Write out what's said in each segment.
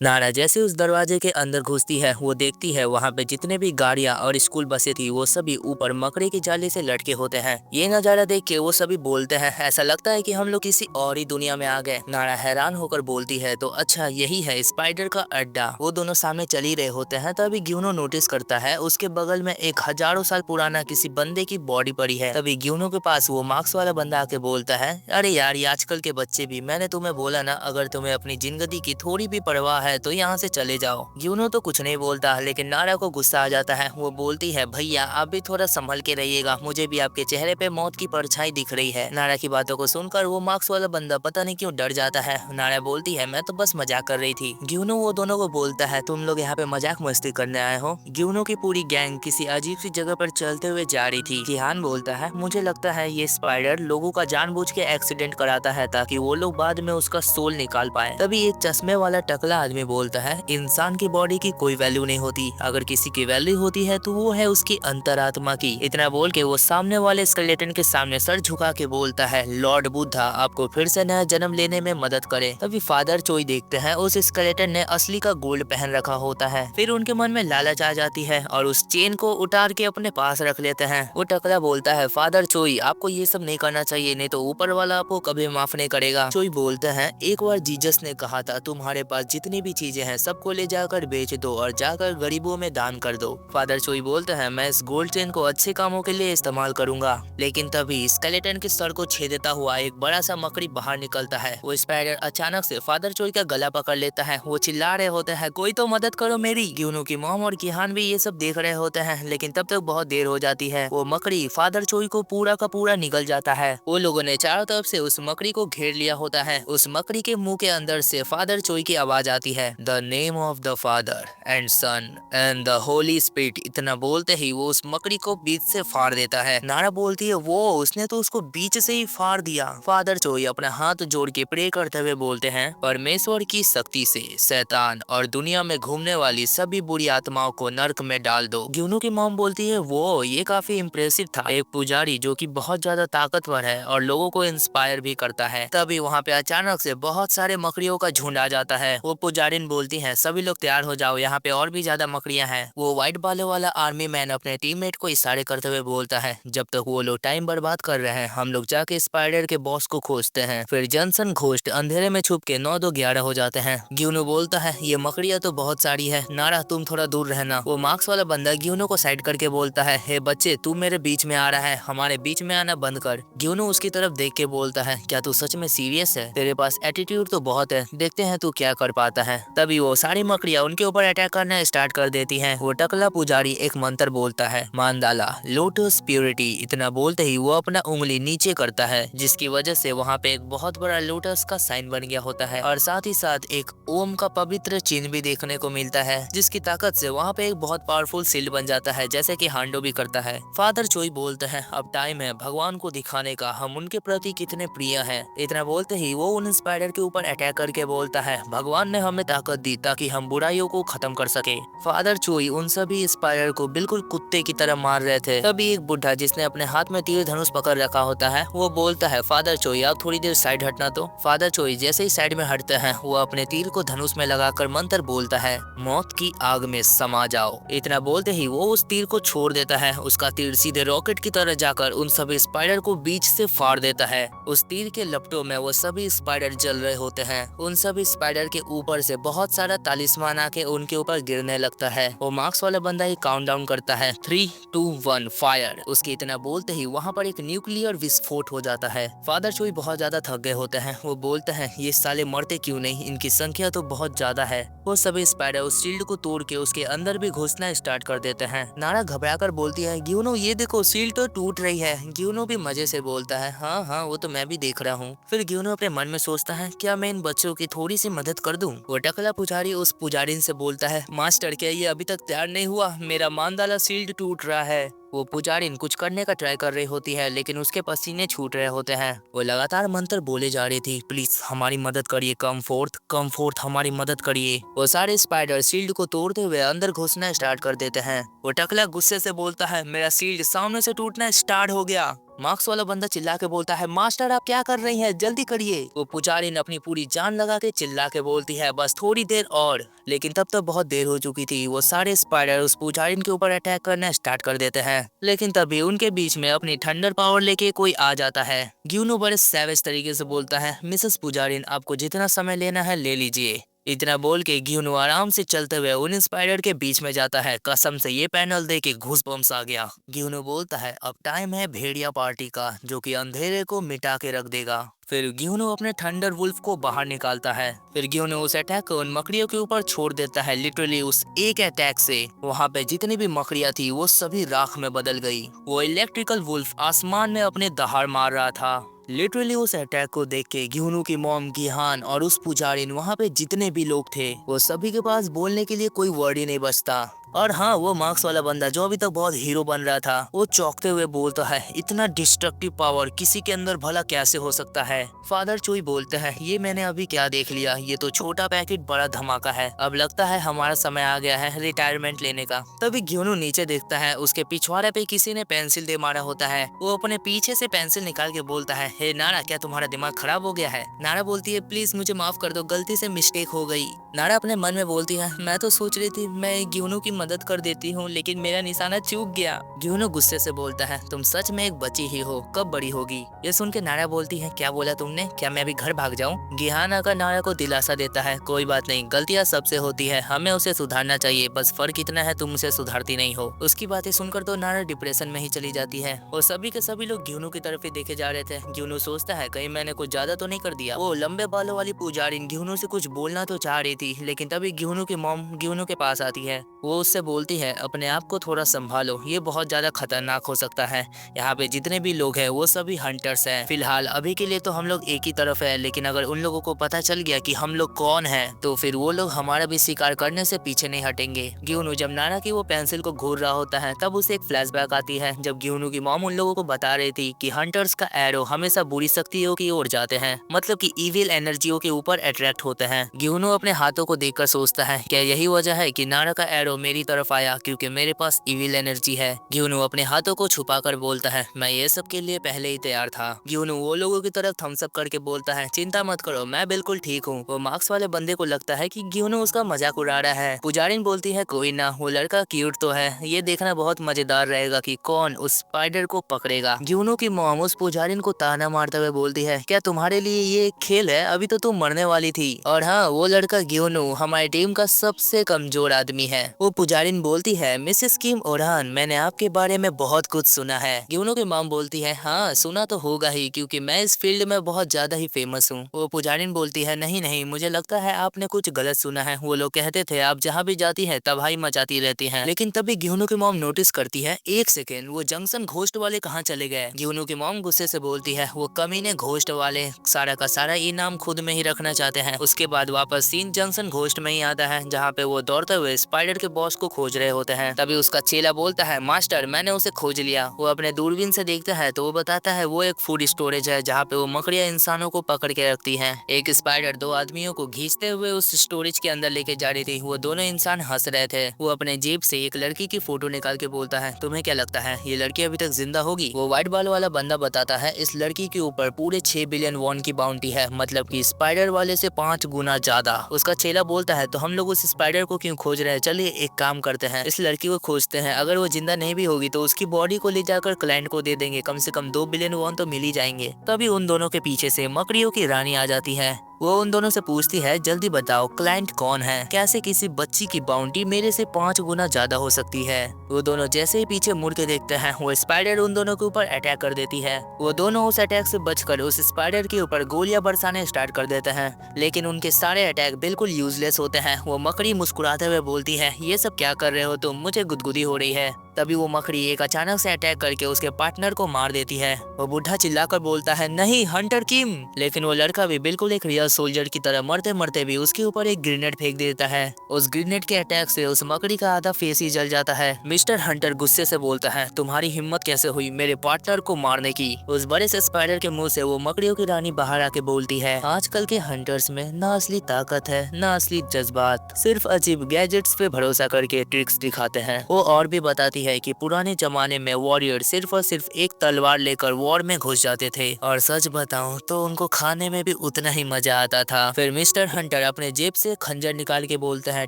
नारा जैसे उस दरवाजे के अंदर घुसती है वो देखती है वहाँ पे जितने भी गाड़ियाँ और स्कूल बसें थी वो सभी ऊपर मकड़ी की जाली से लटके होते हैं। ये नजारा देख के वो सभी बोलते हैं ऐसा लगता है कि हम लोग किसी और ही दुनिया में आ गए। नारा हैरान होकर बोलती है तो अच्छा यही है स्पाइडर का अड्डा। वो दोनों सामने चल ही रहे होते हैं तभी ग्यूनो नोटिस करता है उसके बगल में एक हजारों साल पुराना किसी बंदे की बॉडी पड़ी है। तभी ग्यूनो के पास वो मार्क्स वाला बंदा आके बोलता है अरे यार ये आजकल के बच्चे भी, मैंने तुम्हें बोला ना अगर तुम्हें अपनी जिंदगी की थोड़ी भी परवाह है तो यहाँ से चले जाओ। यूनो तो कुछ नहीं बोलता लेकिन नारा को गुस्सा आ जाता है। वो बोलती है भैया आप भी थोड़ा संभल के रहिएगा, मुझे भी आपके चेहरे पे मौत की परछाई दिख रही है। नारा की बातों को सुनकर वो मार्क्स वाला बंदा पता नहीं क्यों डर जाता है। नारा बोलती है मैं तो बस मजाक कर रही थी। ग्यूनो वो दोनों को बोलता है तुम लोग यहाँ पे मजाक मस्ती करने आए हो। ग्यूनो की पूरी गैंग किसी अजीब सी जगह पर चलते हुए जा रही थी। जिहान बोलता है मुझे लगता है ये स्पाइडर लोगों का जानबूझ के एक्सीडेंट कराता है ताकि वो लोग बाद में उसका सोल निकाल पाए। तभी एक चश्मे वाला टकला आदमी बोलता है इंसान की बॉडी की कोई वैल्यू नहीं होती, अगर किसी की वैल्यू होती है तो वो है उसकी अंतरात्मा की। इतना बोल के वो सामने वाले स्केलेटन के सामने सर झुका के बोलता है लॉर्ड बुद्धा आपको फिर से नया जन्म लेने में मदद करे। तभी फादर चोई देखते हैं उस स्केलेटन ने असली का गोल्ड पहन रखा होता है। फिर उनके मन में लालच आ जाती है और उस चेन को उतार के अपने पास रख लेते हैं। वो टकला बोलता है फादर चोई आपको ये सब नहीं करना चाहिए, नहीं तो ऊपर वाला आपको कभी माफ नहीं करेगा। चोई बोलते हैं एक बार जीसस ने कहा था तुम्हारे पास जितनी भी चीजें हैं सबको ले जाकर बेच दो और जाकर गरीबों में दान कर दो। फादर चोई बोलते हैं मैं इस गोल्ड चेन को अच्छे कामों के लिए इस्तेमाल करूंगा। लेकिन तभी स्केलेटन के सर को छेदता हुआ एक बड़ा सा मकड़ी बाहर निकलता है। वो स्पाइडर अचानक से फादर चोई का गला पकड़ लेता है। वो चिल्ला रहे होते हैं कोई तो मदद करो मेरी। ग्यूनो की मॉम और किहान भी ये सब देख रहे होते हैं लेकिन तब तक बहुत देर हो जाती है। वो मकड़ी फादर चोई को पूरा का पूरा निगल जाता है। वो लोगों ने चारों तरफ से उस मकड़ी को घेर लिया होता है। उस मकड़ी के मुंह के अंदर से फादर चोई की आवाज आती है the name of the Father and Son and the Holy Spirit. इतना बोलते ही वो उस मकड़ी को बीच से फाड़ देता है। नारा बोलती है वो उसने तो उसको बीच से ही फाड़ दिया। फादर चोई अपना हाथ जोड़ के प्रे करते हुए बोलते हैं परमेश्वर की शक्ति से शैतान और दुनिया में घूमने वाली सभी बुरी आत्माओं को नर्क में डाल दो। ग्यूनो की मॉम बोलती है वो ये काफी इम्प्रेसिव था, एक पुजारी जो कि बहुत ज्यादा ताकतवर है और लोगों को इंस्पायर भी करता है। तभी वहाँ पे अचानक से बहुत सारे मकड़ियों का झुंड आ जाता है। वो पुजारिन बोलती है सभी लोग तैयार हो जाओ, यहाँ पे और भी ज्यादा मकड़ियाँ हैं। वो व्हाइट बालों वाला आर्मी मैन अपने टीममेट को इशारे करते हुए बोलता है जब तक वो लोग टाइम बर्बाद कर रहे हैं हम लोग जाके स्पाइडर के बॉस को खोजते हैं। फिर जॉनसन घोस्ट अंधेरे में छुप के 9-2-11 हो जाते हैं। ग्यूनो बोलता है ये मकड़ियाँ तो बहुत सारी है, नारा तुम थोड़ा दूर रहना। वो मार्क्स वाला बंदा ग्यूनो को साइड करके बोलता है हे बच्चे तू मेरे बीच में आ रहा है, हमारे बीच में आना बंद कर। ग्यूनो उसकी तरफ देख के बोलता है क्या तू सच में सीरियस है, तेरे पास एटीट्यूड तो बहुत है, देखते हैं तू क्या कर पाता है। तभी वो सारी मकड़ियाँ उनके ऊपर अटैक करना स्टार्ट कर देती हैं। वो टकला पुजारी एक मंत्र बोलता है मांदाला लोटस प्योरिटी। इतना बोलते ही वो अपना उंगली नीचे करता है जिसकी वजह से वहाँ पे एक बहुत बड़ा लोटस का साइन बन गया होता है और साथ ही साथ एक ओम का पवित्र चिन्ह भी देखने को मिलता है जिसकी ताकत से वहाँ पे एक बहुत पावरफुल शील्ड बन जाता है जैसे कि हांडो भी करता है। फादर चोई बोलते हैं अब टाइम है भगवान को दिखाने का हम उनके प्रति कितने प्रिय हैं। इतना बोलते ही वो उन स्पाइडर के ऊपर अटैक करके बोलता है भगवान ने हमें ताकत दी ताकि हम बुराइयों को खत्म कर सके। फादर चोई उन सभी स्पाइडर को बिल्कुल कुत्ते की तरह मार रहे थे। तभी एक बुढ़ा जिसने अपने हाथ में तीर धनुष पकड़ रखा होता है वो बोलता है फादर चोई आप थोड़ी देर साइड हटना। तो फादर चोई जैसे ही साइड में हटते हैं वो अपने तीर को धनुष में लगाकर मंत्र बोलता है मौत की आग में समा जाओ। इतना बोलते ही वो उस तीर को छोड़ देता है। उसका तीर सीधे रॉकेट की तरह जाकर उन सभी स्पाइडर को बीच से फाड़ देता है। उस तीर के लपटों में वो सभी स्पाइडर जल रहे होते हैं। उन सभी स्पाइडर के ऊपर से बहुत सारा तालिस्मान आके उनके ऊपर गिरने लगता है। वो मार्क्स वाला बंदा ही काउंटडाउन करता है 3, 2, 1 फायर। उसके इतना बोलते ही वहाँ पर एक न्यूक्लियर विस्फोट हो जाता है। फादर चोई बहुत ज्यादा थक गए होते हैं। वो बोलते हैं ये साले मरते क्यों नहीं, इनकी संख्या तो बहुत ज्यादा है। वो सभी स्पाइडर उस शील्ड को तोड़ के उसके अंदर भी घुसना स्टार्ट कर देते हैं। नारा घबराकर बोलती है ग्यूनो ये देखो शील्ड तो टूट रही है। ग्यूनो भी मजे से बोलता है हाँ हाँ वो तो मैं भी देख रहा हूँ। फिर ग्यूनो अपने मन में सोचता है क्या मैं इन बच्चों की थोड़ी सी मदद कर दूं। वो टकला पुजारी उस पुजारिन से बोलता है मास्टर क्या ये अभी तक तैयार नहीं हुआ, मेरा मांदाला शील्ड टूट रहा है। वो पुजारिन कुछ करने का ट्राई कर रही होती है लेकिन उसके पसीने छूट रहे होते हैं। वो लगातार मंत्र बोले जा रही थी प्लीज हमारी मदद करिए, कम फोर्थ हमारी मदद करिए। वो सारे स्पाइडर शील्ड को तोड़ते हुए अंदर घुसना स्टार्ट कर देते हैं। वो टकला गुस्से से बोलता है मेरा शील्ड सामने से टूटना स्टार्ट हो गया। मार्क्स वाला बंदा चिल्ला के बोलता है, मास्टर आप क्या कर रही हैं, जल्दी करिए। वो पुजारिन अपनी पूरी जान लगा के चिल्ला के बोलती है, बस थोड़ी देर और। लेकिन तब तक बहुत देर हो चुकी थी। वो सारे स्पाइडर उस पुजारिन के ऊपर अटैक करना स्टार्ट कर देते हैं। लेकिन तभी उनके बीच में अपनी थंडर पावर लेके कोई आ जाता है। ग्यूनो बड़े सैवेज तरीके से बोलता है, मिसेस पुजारिन आपको जितना समय लेना है ले लीजिए। इतना बोल के ग्यूनो आराम से चलते हुए उन स्पाइडर के बीच में जाता है। कसम से ये पैनल देख के घूसबम्स आ गया। ग्यूनो बोलता है, अब टाइम है भेड़िया पार्टी का, जो कि अंधेरे को मिटा के रख देगा। फिर ग्यूनो अपने थंडर वुल्फ को बाहर निकालता है। फिर ग्यूनो उस अटैक को उन मकड़ियों के ऊपर छोड़ देता है। लिटरली उस एक अटैक से वहाँ पे जितनी भी मकड़ियाँ थी वो सभी राख में बदल गई। वो इलेक्ट्रिकल वुल्फ आसमान में अपने दहाड़ मार रहा था। लिटरली उस अटैक को देख के ग्यूनो की मॉम गिहान और उस पुजारिन वहाँ पे जितने भी लोग थे वो सभी के पास बोलने के लिए कोई वर्ड ही नहीं बचता। और हाँ, वो मार्क्स वाला बंदा जो अभी तक बहुत हीरो बन रहा था वो चौंकते हुए बोलता है, इतना डिस्ट्रक्टिव पावर किसी के अंदर भला कैसे हो सकता है। फादर चोई बोलते हैं, ये मैंने अभी क्या देख लिया, ये तो छोटा पैकेट बड़ा धमाका है। अब लगता है हमारा समय आ गया है रिटायरमेंट लेने का। तभी ग्यूनो नीचे देखता है, उसके पिछवाड़े पे किसी ने पेंसिल दे मारा होता है। वो अपने पीछे से पेंसिल निकाल के बोलता है, हे नारा क्या तुम्हारा दिमाग खराब हो गया है। नारा बोलती है, प्लीज मुझे माफ कर दो, गलती से मिस्टेक हो गई। नारा अपने मन में बोलती है, मैं तो सोच रही थी मैं ग्यूनो की मदद कर देती हूँ, लेकिन मेरा निशाना चूक गया। ग्यूनो गुस्से से बोलता है, तुम सच में एक बच्ची ही हो, कब बड़ी होगी। ये सुन के नारा बोलती है, क्या बोला तुमने, क्या मैं अभी घर भाग जाऊँ। गिहान आकर नारा को दिलासा देता है, कोई बात नहीं, गलतियाँ सबसे होती है, हमें उसे सुधारना चाहिए, बस फर्क इतना है तुम उसे सुधारती नहीं हो। उसकी बातें सुनकर तो नारा डिप्रेशन में ही चली जाती है। और सभी के सभी लोग ग्यूनो की तरफ ही देखे जा रहे थे। ग्यूनो सोचता है, कहीं मैंने कुछ ज्यादा तो नहीं कर दिया। वो लंबे बालों वाली पुजारिन ग्यूनो से कुछ बोलना तो चाह रही थी, लेकिन तभी ग्यूनो की मॉम ग्यूनो के पास आती है। वो उससे बोलती है, अपने आप को थोड़ा संभालो, ये बहुत ज्यादा खतरनाक हो सकता है। यहाँ पे जितने भी लोग हैं वो सभी हंटर्स हैं। फिलहाल अभी के लिए तो हम लोग एक ही तरफ है, लेकिन अगर उन लोगों को पता चल गया कि हम लोग कौन हैं, तो फिर वो लोग हमारा भी शिकार करने से पीछे नहीं हटेंगे। ग्यूनो जब नारा की वो पेंसिल को घूर रहा होता है तब उसे एक फ्लैशबैक आती है, जब ग्यूनो की मॉम उन लोगों को बता रही थी कि हंटर्स का एरो हमेशा बुरी शक्तियों की ओर जाते हैं, मतलब कि इविल एनर्जियों के ऊपर अट्रैक्ट होते हैं। ग्यूनो अपने हाथों को देखकर सोचता है, क्या यही वजह है कि नारा का एरो मेरी तरफ आया, क्योंकि मेरे पास इविल एनर्जी है। ग्यूनो अपने हाथों को छुपाकर बोलता है, मैं ये सब के लिए पहले ही तैयार था। ग्यूनो वो लोगों की तरफ थम्स अप करके बोलता है, चिंता मत करो, मैं बिल्कुल ठीक हूँ। वो मार्क्स वाले बंदे को लगता है कि ग्यूनो उसका मजाक उड़ा रहा है। पुजारिन बोलती है, कोई ना, वो लड़का क्यूट तो है, ये देखना बहुत मजेदार रहेगा कि कौन उस स्पाइडर को पकड़ेगा। ग्यूनो की मॉम उस पुजारिन को ताना मारते हुए बोलती है, क्या तुम्हारे लिए ये एक खेल है, अभी तो तुम मरने वाली थी। और हाँ, वो लड़का ग्यूनो हमारी टीम का सबसे कमजोर आदमी है। वो पुजारिन बोलती है, मिसेस किम ओरान, मैंने आपके बारे में बहुत कुछ सुना है। ग्यूनो की मॉम बोलती है, हाँ सुना तो होगा ही, क्योंकि मैं इस फील्ड में बहुत ज्यादा ही फेमस हूँ। वो पुजारिन बोलती है, नहीं नहीं, मुझे लगता है आपने कुछ गलत सुना है। वो लोग कहते थे आप जहाँ भी जाती है तबाही मचाती रहती हैं। लेकिन तभी ग्यूनो की मॉम नोटिस करती है, एक सेकेंड, वो जंक्शन घोस्ट वाले कहाँ चले गए। ग्यूनो की मॉम गुस्से से बोलती है, वो कमीने घोस्ट वाले सारा का सारा इनाम खुद में ही रखना चाहते हैं। उसके बाद वापस सीन जंक्शन घोस्ट में ही आता है, जहाँ पे वो दौड़ते हुए स्पाइडर के बॉस को खोज रहे होते हैं। तभी उसका चेला बोलता है, मास्टर मैंने उसे खोज लिया। वो अपने दूरबीन से देखता है तो वो बताता है वो एक फूड स्टोरेज है, जहाँ पे वो मकड़ियाँ इंसानों को पकड़ के रखती हैं। एक स्पाइडर दो आदमियों को खींचते हुए उस स्टोरेज के अंदर लेके जा रही थी। वो दोनों इंसान हंस रहे थे। वो अपने जेब से एक लड़की की फोटो निकाल के बोलता है, तुम्हें क्या लगता है ये लड़की अभी तक जिंदा होगी। वो व्हाइट बाल वाला बंदा बताता है, इस लड़की के ऊपर पूरे 6 बिलियन वॉन की बाउंटी है, मतलब कि स्पाइडर वाले से 5 गुना ज्यादा। उसका चेला बोलता है, तो हम लोग उस स्पाइडर को क्यों खोज रहे हैं, चलिए एक काम करते हैं, इस लड़की को खोजते हैं, अगर वो जिंदा नहीं भी होगी तो उसकी बॉडी को ले जाकर क्लाइंट को दे देंगे, कम से कम 2 बिलियन वॉन तो मिल ही जाएंगे। तभी उन दोनों के पीछे से मकड़ियों की रानी आ जाती है। वो उन दोनों से पूछती है, जल्दी बताओ क्लाइंट कौन है, कैसे किसी बच्ची की बाउंटी मेरे से 5 गुना ज्यादा हो सकती है। वो दोनों जैसे ही पीछे मुड़ के देखते हैं, वो स्पाइडर उन दोनों के ऊपर अटैक कर देती है। वो दोनों उस अटैक से बचकर उस स्पाइडर के ऊपर गोलियां बरसाने स्टार्ट कर देते हैं, लेकिन उनके सारे अटैक बिल्कुल यूजलेस होते हैं। वो मकड़ी मुस्कुराते हुए बोलती है, ये सब क्या कर रहे हो तुम, मुझे गुदगुदी हो रही है। तभी वो मकड़ी एक अचानक से अटैक करके उसके पार्टनर को मार देती है। वो बुढ़ा चिल्लाकर बोलता है, नहीं हंटर किम। लेकिन वो लड़का भी बिल्कुल एक रियल सोल्जर की तरह मरते मरते भी उसके ऊपर एक ग्रेनेड फेंक देता है। उस ग्रेनेड के अटैक से उस मकड़ी का आधा फेस ही जल जाता है। मिस्टर हंटर गुस्से से बोलता है, तुम्हारी हिम्मत कैसे हुई मेरे पार्टनर को मारने की। उस बड़े से स्पाइडर के मुंह से वो मकड़ियों की रानी बाहर आके बोलती है, आजकल के हंटर्स में ना असली ताकत है ना असली जज्बात, सिर्फ अजीब गैजेट्स पे भरोसा करके ट्रिक्स दिखाते हैं। वो और भी बताती है है कि पुराने जमाने में वॉरियर सिर्फ और सिर्फ एक तलवार लेकर वॉर में घुस जाते थे और सच बताऊं तो उनको खाने में भी उतना ही मजा आता था। फिर मिस्टर हंटर अपने जेब से खंजर निकाल के बोलते हैं,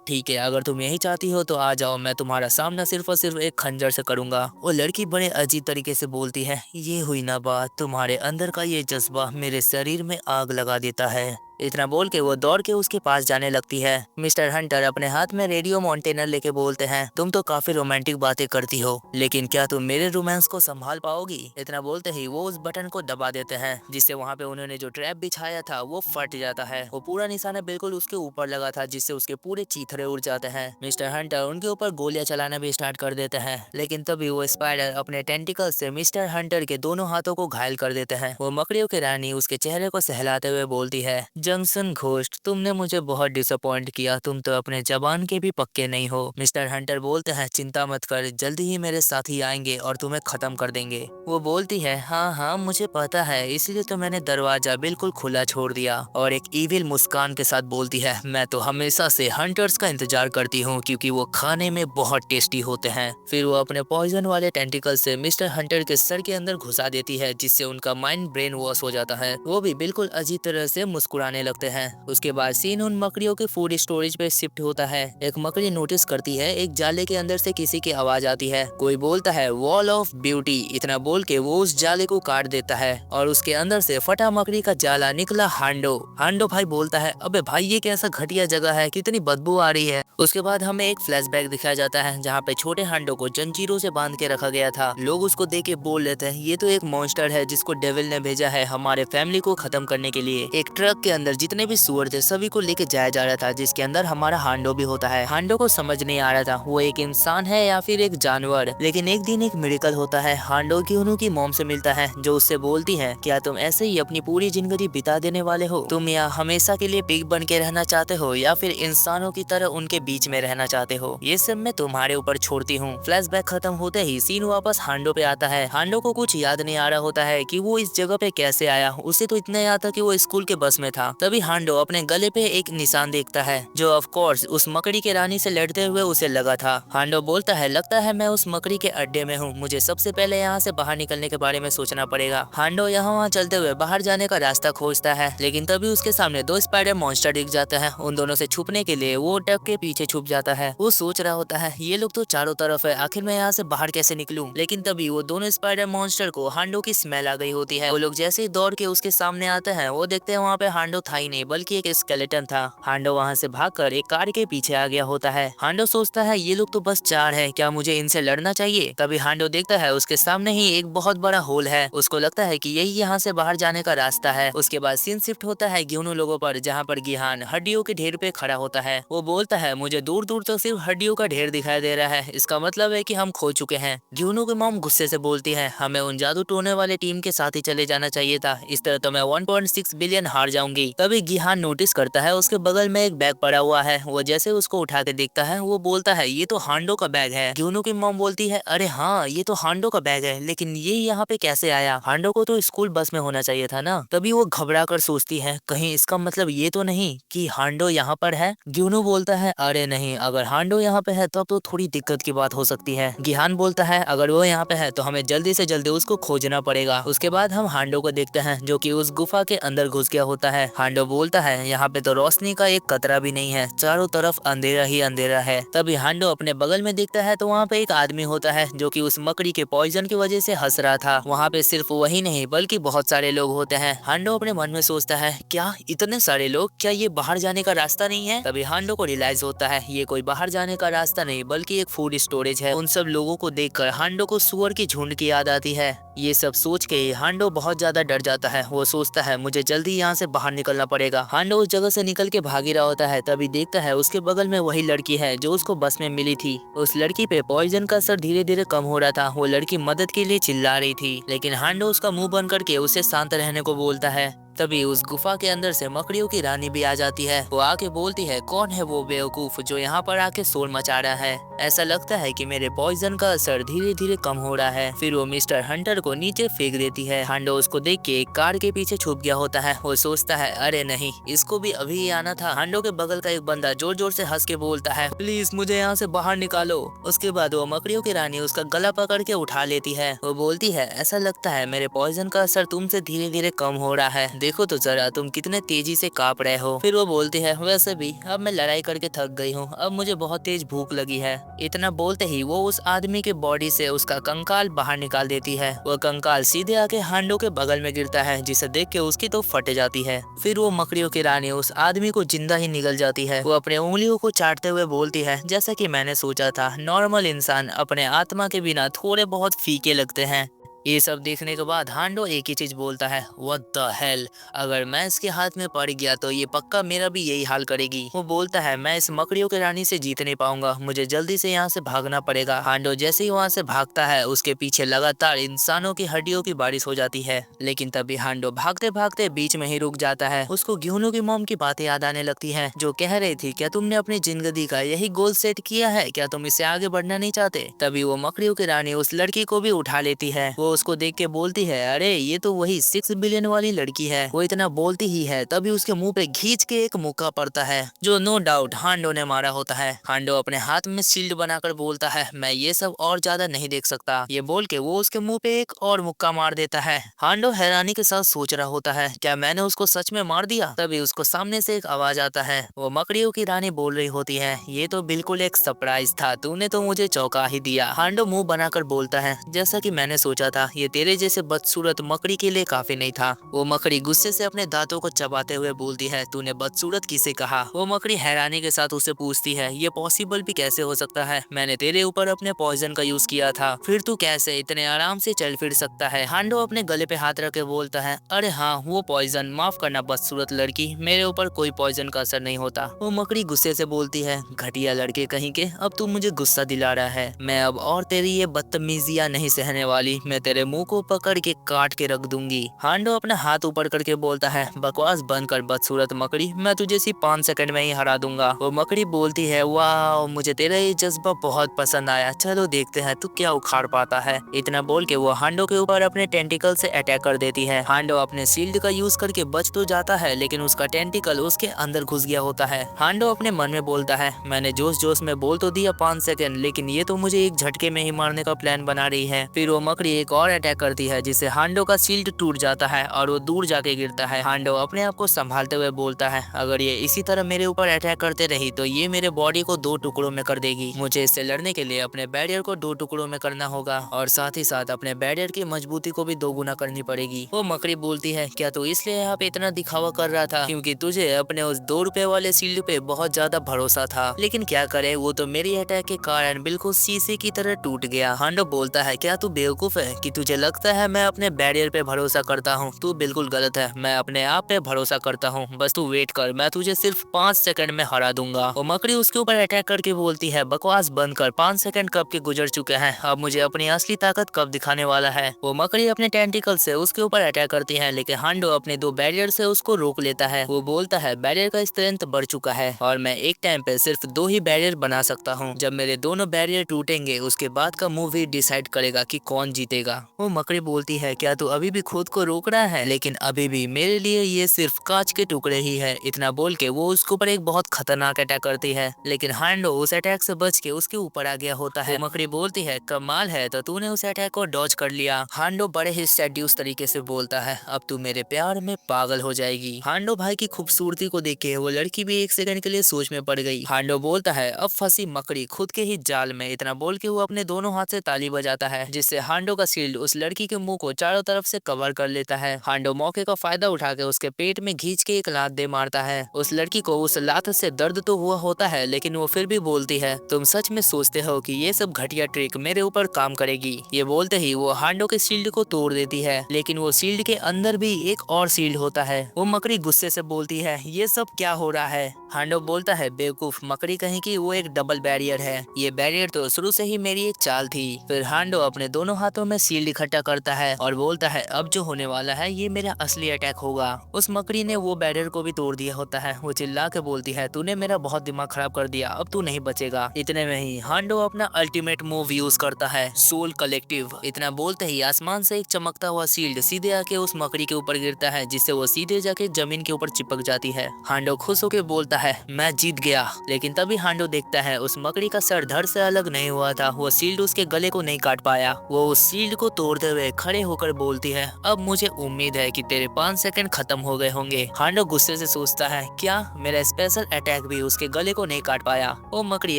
ठीक है, अगर तुम यही चाहती हो तो आ जाओ, मैं तुम्हारा सामना सिर्फ और सिर्फ एक खंजर से करूंगा। वो लड़की बड़े अजीब तरीके से बोलती है, ये हुई ना बात, तुम्हारे अंदर का ये जज्बा मेरे शरीर में आग लगा देता है। इतना बोल के वो दौड़ के उसके पास जाने लगती है। मिस्टर हंटर अपने हाथ में रेडियो मॉन्टेनर लेके बोलते हैं, तुम तो काफी रोमांटिक बातें करती हो, लेकिन क्या तुम मेरे रोमांस को संभाल पाओगी? इतना बोलते ही वो उस बटन को दबा देते हैं, जिससे वहाँ पे उन्होंने जो ट्रैप बिछाया था वो फट जाता है। वो पूरा निशाना बिल्कुल उसके ऊपर लगा था, जिससे उसके पूरे चीथड़े उड़ जाते हैं। मिस्टर हंटर उनके ऊपर गोलियां चलाना भी स्टार्ट कर देते हैं, लेकिन तभी वो स्पाइडर अपने टेंटिकल से मिस्टर हंटर के दोनों हाथों को घायल कर देते हैं। वो मकड़ियों की रानी उसके चेहरे को सहलाते हुए बोलती है, जंक्शन घोस्ट, तुमने मुझे बहुत डिसअपॉइंट किया, तुम तो अपने जबान के भी पक्के नहीं हो। मिस्टर हंटर बोलते हैं, चिंता मत कर, जल्दी ही मेरे साथी आएंगे और तुम्हें खत्म कर देंगे। वो बोलती है, हाँ हाँ मुझे पता है, इसलिए तो मैंने दरवाजा बिल्कुल खुला छोड़ दिया। और एक ईविल मुस्कान के साथ बोलती है, मैं तो हमेशा से हंटर्स का इंतजार करती हूँ क्योंकि वो खाने में बहुत टेस्टी होते हैं। फिर वो अपने पॉइजन वाले टेंटिकल से मिस्टर हंटर के सर के अंदर घुसा देती है, जिससे उनका माइंड ब्रेन वॉश हो जाता है। वो भी बिल्कुल अजीब तरह से मुस्कुराने लगते हैं। उसके बाद सीन उन मकड़ियों के फूड स्टोरेज पे शिफ्ट होता है। एक मकड़ी नोटिस करती है एक जाले के अंदर से किसी की आवाज आती है। कोई बोलता है, वॉल ऑफ ब्यूटी। इतना बोल के वो उस जाले को काट देता है और उसके अंदर से फटा मकड़ी का जाला निकला हांडो। हांडो भाई बोलता है, अबे भाई ये कैसा घटिया जगह है, कितनी बदबू आ रही है। उसके बाद हमें एक फ्लैशबैक दिखाया जाता है जहाँ पे छोटे हांडो को जंजीरों से बांध के रखा गया था। लोग उसको देख के बोल लेते हैं, ये तो एक मॉन्स्टर है जिसको डेविल ने भेजा है हमारे फैमिली को खत्म करने के लिए। एक ट्रक के अंदर जितने भी सुअर थे सभी को लेके जाया जा रहा था, जिसके अंदर हमारा हांडो भी होता है। हांडो को समझ नहीं आ रहा था वो एक इंसान है या फिर एक जानवर। लेकिन एक दिन एक मिरेकल होता है। हांडो ग्यूनू की मॉम से मिलता है, जो उससे बोलती है, क्या तुम ऐसे ही अपनी पूरी जिंदगी बिता देने वाले हो? तुम या हमेशा के लिए पिग बन के रहना चाहते हो या फिर इंसानों की तरह उनके बीच में रहना चाहते हो? ये सब मैं तुम्हारे ऊपर छोड़ती हूँ। फ्लैशबैक खत्म होते ही सीन वापस हांडो पे आता है। हांडो को कुछ याद नहीं आ रहा होता है कि वो इस जगह पे कैसे आया। उसे तो इतना याद था कि वो स्कूल के बस में था। तभी हांडो अपने गले पे एक निशान देखता है, जो ऑफ कोर्स उस मकड़ी के रानी से लड़ते हुए उसे लगा था। हांडो बोलता है, लगता है मैं उस मकड़ी के अड्डे में हूँ, मुझे सबसे पहले यहाँ से बाहर निकलने के बारे में सोचना पड़ेगा। हांडो यहाँ वहाँ चलते हुए बाहर जाने का रास्ता खोजता है, लेकिन तभी उसके सामने दो स्पाइडर मॉन्स्टर दिख जाते हैं। उन दोनों से छुपने के लिए वो डक के पीछे छुप जाता है। वो सोच रहा होता है, ये लोग तो चारों तरफ है, आखिर मैं यहाँ से बाहर कैसे निकलूं? लेकिन तभी वो दोनों स्पाइडर मॉन्स्टर को हांडो की स्मेल आ गई होती है। वो लोग जैसे ही दौड़ के उसके सामने आते हैं, वो देखते हैं वहाँ पे हांडो था ही नहीं, बल्कि एक स्केलेटन था। हांडो वहाँ से भागकर एक कार के पीछे आ गया होता है। हांडो सोचता है, ये लोग तो बस चार है, क्या मुझे इनसे लड़ना चाहिए? तभी हांडो देखता है उसके सामने ही एक बहुत बड़ा होल है। उसको लगता है कि यही यहाँ से बाहर जाने का रास्ता है। उसके बाद सीन शिफ्ट होता है ग्यूनो लोगों पर, जहाँ पर गिहान हड्डियों के ढेर पे खड़ा होता है। वो बोलता है, मुझे दूर दूर तक सिर्फ हड्डियों का ढेर दिखाई दे रहा है, इसका मतलब है कि हम खो चुके हैं। ग्यूनो की मॉम गुस्से से बोलती है, हमें उन जादू टोने वाले टीम के साथ ही चले जाना चाहिए था, इस तरह तो मैं 1.6 बिलियन हार जाऊंगी। तभी गिहान नोटिस करता है उसके बगल में एक बैग पड़ा हुआ है। वो जैसे उसको उठा के देखता है, वो बोलता है, ये तो हांडो का बैग है। ग्यूनो की मॉम बोलती है, अरे हाँ ये तो हांडो का बैग है, लेकिन ये यहाँ पे कैसे आया? हांडो को तो स्कूल बस में होना चाहिए था ना। तभी वो घबरा कर सोचती है, कहीं इसका मतलब ये तो नहीं कि हांडो यहाँ पर है। ग्यूनो बोलता है, अरे नहीं, अगर हांडो यहाँ पे है तब तो थोड़ी दिक्कत की बात हो सकती है। गिहान बोलता है, अगर वो यहाँ पे है तो हमें जल्दी से जल्दी उसको खोजना पड़ेगा। उसके बाद हम हांडो को देखते हैं, जो कि उस गुफा के अंदर घुस गया होता है। हांडो बोलता है, यहाँ पे तो रोशनी का एक कतरा भी नहीं है, चारों तरफ अंधेरा ही अंधेरा है। तभी हांडो अपने बगल में देखता है तो वहाँ पे एक आदमी होता है, जो कि उस मकड़ी के पॉइजन की वजह से हंस रहा था। वहाँ पे सिर्फ वही नहीं बल्कि बहुत सारे लोग होते हैं। हांडो अपने मन में सोचता है, क्या इतने सारे लोग, क्या ये बाहर जाने का रास्ता नहीं है? तभी हांडो को रियलाइज होता है, ये कोई बाहर जाने का रास्ता नहीं बल्कि एक फूड स्टोरेज है। उन सब लोगों को देखकर हांडो को सुअर की झुंड की याद आती है। ये सब सोच के हांडो बहुत ज्यादा डर जाता है। वो सोचता है, मुझे जल्दी यहाँ से बाहर निकलना पड़ेगा। हांडो उस जगह से निकल के भाग ही रहा होता है, तभी देखता है उसके बगल में वही लड़की है जो उसको बस में मिली थी। उस लड़की पे पॉइजन का असर धीरे धीरे कम हो रहा था। वो लड़की मदद के लिए चिल्ला रही थी, लेकिन हांडो उसका मुंह बंद करके उसे शांत रहने को बोलता है। तभी उस गुफा के अंदर से मकड़ियों की रानी भी आ जाती है। वो आके बोलती है, कौन है वो बेवकूफ जो यहाँ पर आके शोर मचा रहा है? ऐसा लगता है कि मेरे पॉइजन का असर धीरे धीरे कम हो रहा है। फिर वो मिस्टर हंटर को नीचे फेंक देती है। हांडो उसको देख के एक कार के पीछे छुप गया होता है। वो सोचता है, अरे नहीं, इसको भी अभी ही आना था। हांडो के बगल का एक बंदा जोर जोर से हंस के बोलता है, प्लीज मुझे यहाँ से बाहर निकालो। उसके बाद वो मकड़ियों की रानी उसका गला पकड़ के उठा लेती है। वो बोलती है, ऐसा लगता है मेरे पॉइजन का असर तुमसे धीरे धीरे कम हो रहा है। देखो तो जरा तुम कितने तेजी से कांप रहे हो। फिर वो बोलती है, वैसे भी अब मैं लड़ाई करके थक गई हूँ, अब मुझे बहुत तेज भूख लगी है। इतना बोलते ही वो उस आदमी के बॉडी से उसका कंकाल बाहर निकाल देती है। वो कंकाल सीधे आके हांडो के बगल में गिरता है, जिसे देख के उसकी तो फट जाती है। फिर वो मकड़ियों की रानी उस आदमी को जिंदा ही निगल जाती है। वो अपने उंगलियों को चाटते हुए बोलती है, जैसा कि मैंने सोचा था, नॉर्मल इंसान अपने आत्मा के बिना थोड़े बहुत फीके लगते हैं। ये सब देखने के बाद हांडो एक ही चीज बोलता है, व्हाट द हेल, अगर मैं इसके हाथ में पड़ गया तो ये पक्का मेरा भी यही हाल करेगी। वो बोलता है, मैं इस मकड़ियों की रानी से जीत नहीं पाऊंगा, मुझे जल्दी से यहाँ से भागना पड़ेगा। हांडो जैसे ही वहाँ से भागता है, उसके पीछे लगातार इंसानों की हड्डियों की बारिश हो जाती है। लेकिन तभी हांडो भागते भागते बीच में ही रुक जाता है। उसको ग्यूनो की मॉम की बातें याद आने लगती है, जो कह रही थी, क्या तुमने अपनी जिंदगी का यही गोल सेट किया है? क्या तुम इससे आगे बढ़ना नहीं चाहते? तभी वो मकड़ियों की रानी उस लड़की को भी उठा लेती है। वो उसको देख के बोलती है, अरे ये तो वही 6 बिलियन वाली लड़की है। वो इतना बोलती ही है, तभी उसके मुंह पे खींच के एक मुक्का पड़ता है, जो नो डाउट हांडो ने मारा होता है। हांडो अपने हाथ में शील्ड बनाकर बोलता है, मैं ये सब और ज्यादा नहीं देख सकता। ये बोल के वो उसके मुंह पे एक और मुक्का मार देता है। हांडो हैरानी के साथ सोच रहा होता है, क्या मैंने उसको सच में मार दिया? तभी उसको सामने से एक आवाज आता है। वो मकड़ियों की रानी बोल रही होती है, ये तो बिल्कुल एक सरप्राइज था, तूने तो मुझे चौंका ही दिया। हांडो मुंह बनाकर बोलता है, जैसा कि मैंने सोचा था, ये तेरे जैसे बदसूरत मकड़ी के लिए काफी नहीं था। वो मकड़ी गुस्से से अपने दांतों को चबाते हुए बोलती है, तूने बदसूरत किसे कहा? वो मकड़ी हैरानी के साथ उसे पूछती है, ये पॉसिबल भी कैसे हो सकता है? मैंने तेरे ऊपर अपने पॉइजन का यूज किया था, फिर तू कैसे इतने आराम से चल फिर सकता है? हांडो अपने गले पे हाथ रख के बोलता है, अरे हाँ, वो पॉइजन, माफ करना बदसूरत लड़की, मेरे ऊपर कोई पॉइजन का असर नहीं होता। वो मकड़ी गुस्से से बोलती है, घटिया लड़के कहीं के, अब तू मुझे गुस्सा दिला रहा है। मैं अब और तेरी ये बदतमीजियां नहीं सहने वाली, मैं तेरे मुंह को पकड़ के काट के रख दूंगी। हांडो अपना हाथ ऊपर करके बोलता है, बकवास बंद कर बदसूरत मकड़ी, मैं तुझे सिर्फ 5 सेकंड में ही हरा दूंगा। वो मकड़ी बोलती है, वाह, मुझे तेरा ये जज्बा बहुत पसंद आया, चलो देखते हैं तू क्या उखाड़ पाता है। इतना बोल के वो हांडो के ऊपर अपने टेंटिकल से अटैक कर देती है। हांडो अपने शील्ड का यूज करके बच तो जाता है, लेकिन उसका टेंटिकल उसके अंदर घुस गया होता है। हांडो अपने मन में बोलता है, मैंने जोश जोश में बोल तो दिया 5 सेकंड, लेकिन ये तो मुझे एक झटके में ही मारने का प्लान बना रही है। फिर वो मकड़ी एक और अटैक करती है, जिससे हांडो का शील्ड टूट जाता है और वो दूर जाके गिरता है। हांडो अपने आप को संभालते हुए बोलता है, अगर ये इसी तरह मेरे ऊपर अटैक करते रही तो ये मेरे बॉडी को 2 टुकड़ों में कर देगी। मुझे इससे लड़ने के लिए अपने बैरियर को 2 टुकड़ों में करना होगा और साथ ही साथ अपने बैरियर की मजबूती को भी 2 गुना करनी पड़ेगी। वो मकड़ी बोलती है, क्या तू इसलिए यहाँ पे इतना दिखावा कर रहा था क्योंकि तुझे अपने उस 2 रुपए वाले शील्ड पे बहुत ज्यादा भरोसा था? लेकिन क्या करे, वो तो मेरी अटैक के कारण बिल्कुल शीशे की तरह टूट गया। हांडो बोलता है, क्या तू बेवकूफ है कि तुझे लगता है मैं अपने बैरियर पे भरोसा करता हूँ? तू बिल्कुल गलत है, मैं अपने आप पे भरोसा करता हूँ, बस तू वेट कर, मैं तुझे सिर्फ 5 सेकंड में हरा दूंगा। वो मकड़ी उसके ऊपर अटैक करके बोलती है, बकवास बंद कर, 5 सेकंड कब के गुजर चुके हैं, अब मुझे अपनी असली ताकत कब दिखाने वाला है? वो मकड़ी अपने टेंटिकल से उसके ऊपर अटैक करती है, लेकिन हांडो अपने 2 बैरियर से उसको रोक लेता है। वो बोलता है, बैरियर का स्ट्रेंथ बढ़ चुका है और मैं एक टाइम पे सिर्फ 2 ही बैरियर बना सकता हूँ। जब मेरे दोनों बैरियर टूटेंगे उसके बाद का मूवी डिसाइड करेगा कि कौन जीतेगा। वो मकड़ी बोलती है, क्या तू अभी भी खुद को रोक रहा है? लेकिन अभी भी मेरे लिए ये सिर्फ कांच के टुकड़े ही है। इतना बोल के वो उसके ऊपर एक बहुत खतरनाक अटैक करती है, लेकिन हांडो उस अटैक से बच के उसके ऊपर आ गया होता है। मकड़ी बोलती है, कमाल है, तो तूने उस अटैक को डॉज कर लिया। हांडो बड़े ही सेड्यूस तरीके से बोलता है, अब तू मेरे प्यार में पागल हो जाएगी। हांडो भाई की खूबसूरती को देख के वो लड़की भी एक सेकंड के लिए सोच में पड़ गई। हांडो बोलता है, अब फंसी मकड़ी खुद के ही जाल में। इतना बोल के वो अपने दोनों हाथ से ताली बजाता है, जिससे हांडो का शील्ड उस लड़की के मुंह को चारों तरफ से कवर कर लेता है। हांडो मौके का फायदा उठा के उसके पेट में खींच के एक लात दे मारता है। उस लड़की को उस लात से दर्द तो हुआ होता है, लेकिन वो फिर भी बोलती है, तुम सच में सोचते हो कि ये सब घटिया ट्रिक मेरे ऊपर काम करेगी? ये बोलते ही वो हांडो के शील्ड को तोड़ देती है, लेकिन वो शील्ड के अंदर भी एक और शील्ड होता है। वो मकड़ी गुस्से से बोलती है, ये सब क्या हो रहा है? हांडो बोलता है बेवकूफ मकड़ी कहीं की, वो एक डबल बैरियर है। ये बैरियर तो शुरू से ही मेरी एक चाल थी। फिर हांडो अपने दोनों हाथों में शील्ड इकट्ठा करता है और बोलता है अब जो होने वाला है ये मेरा असली अटैक होगा। उस मकड़ी ने वो बैरियर को भी तोड़ दिया होता है। वो चिल्ला के बोलती है तूने मेरा बहुत दिमाग खराब कर दिया, अब तू नहीं बचेगा। इतने में ही हांडो अपना अल्टीमेट मूव यूज करता है, सोल कलेक्टिव। इतना बोलते ही आसमान से एक चमकता हुआ शील्ड सीधे आके उस मकड़ी के ऊपर गिरता है, जिससे वो सीधे जाके जमीन के ऊपर चिपक जाती है। हांडो खुश होकर बोलता है मैं जीत गया। लेकिन तभी हांडो देखता है उस मकड़ी का सर धड़ से अलग नहीं हुआ था। वो शील्ड उसके गले को नहीं काट पाया। वो उस शील्ड को तोड़ते हुए खड़े होकर बोलती है अब मुझे उम्मीद है कि तेरे 5 सेकंड खत्म हो गए होंगे। हांडो गुस्से से सोचता है क्या मेरा स्पेशल अटैक भी उसके गले को नहीं काट पाया। वो मकड़ी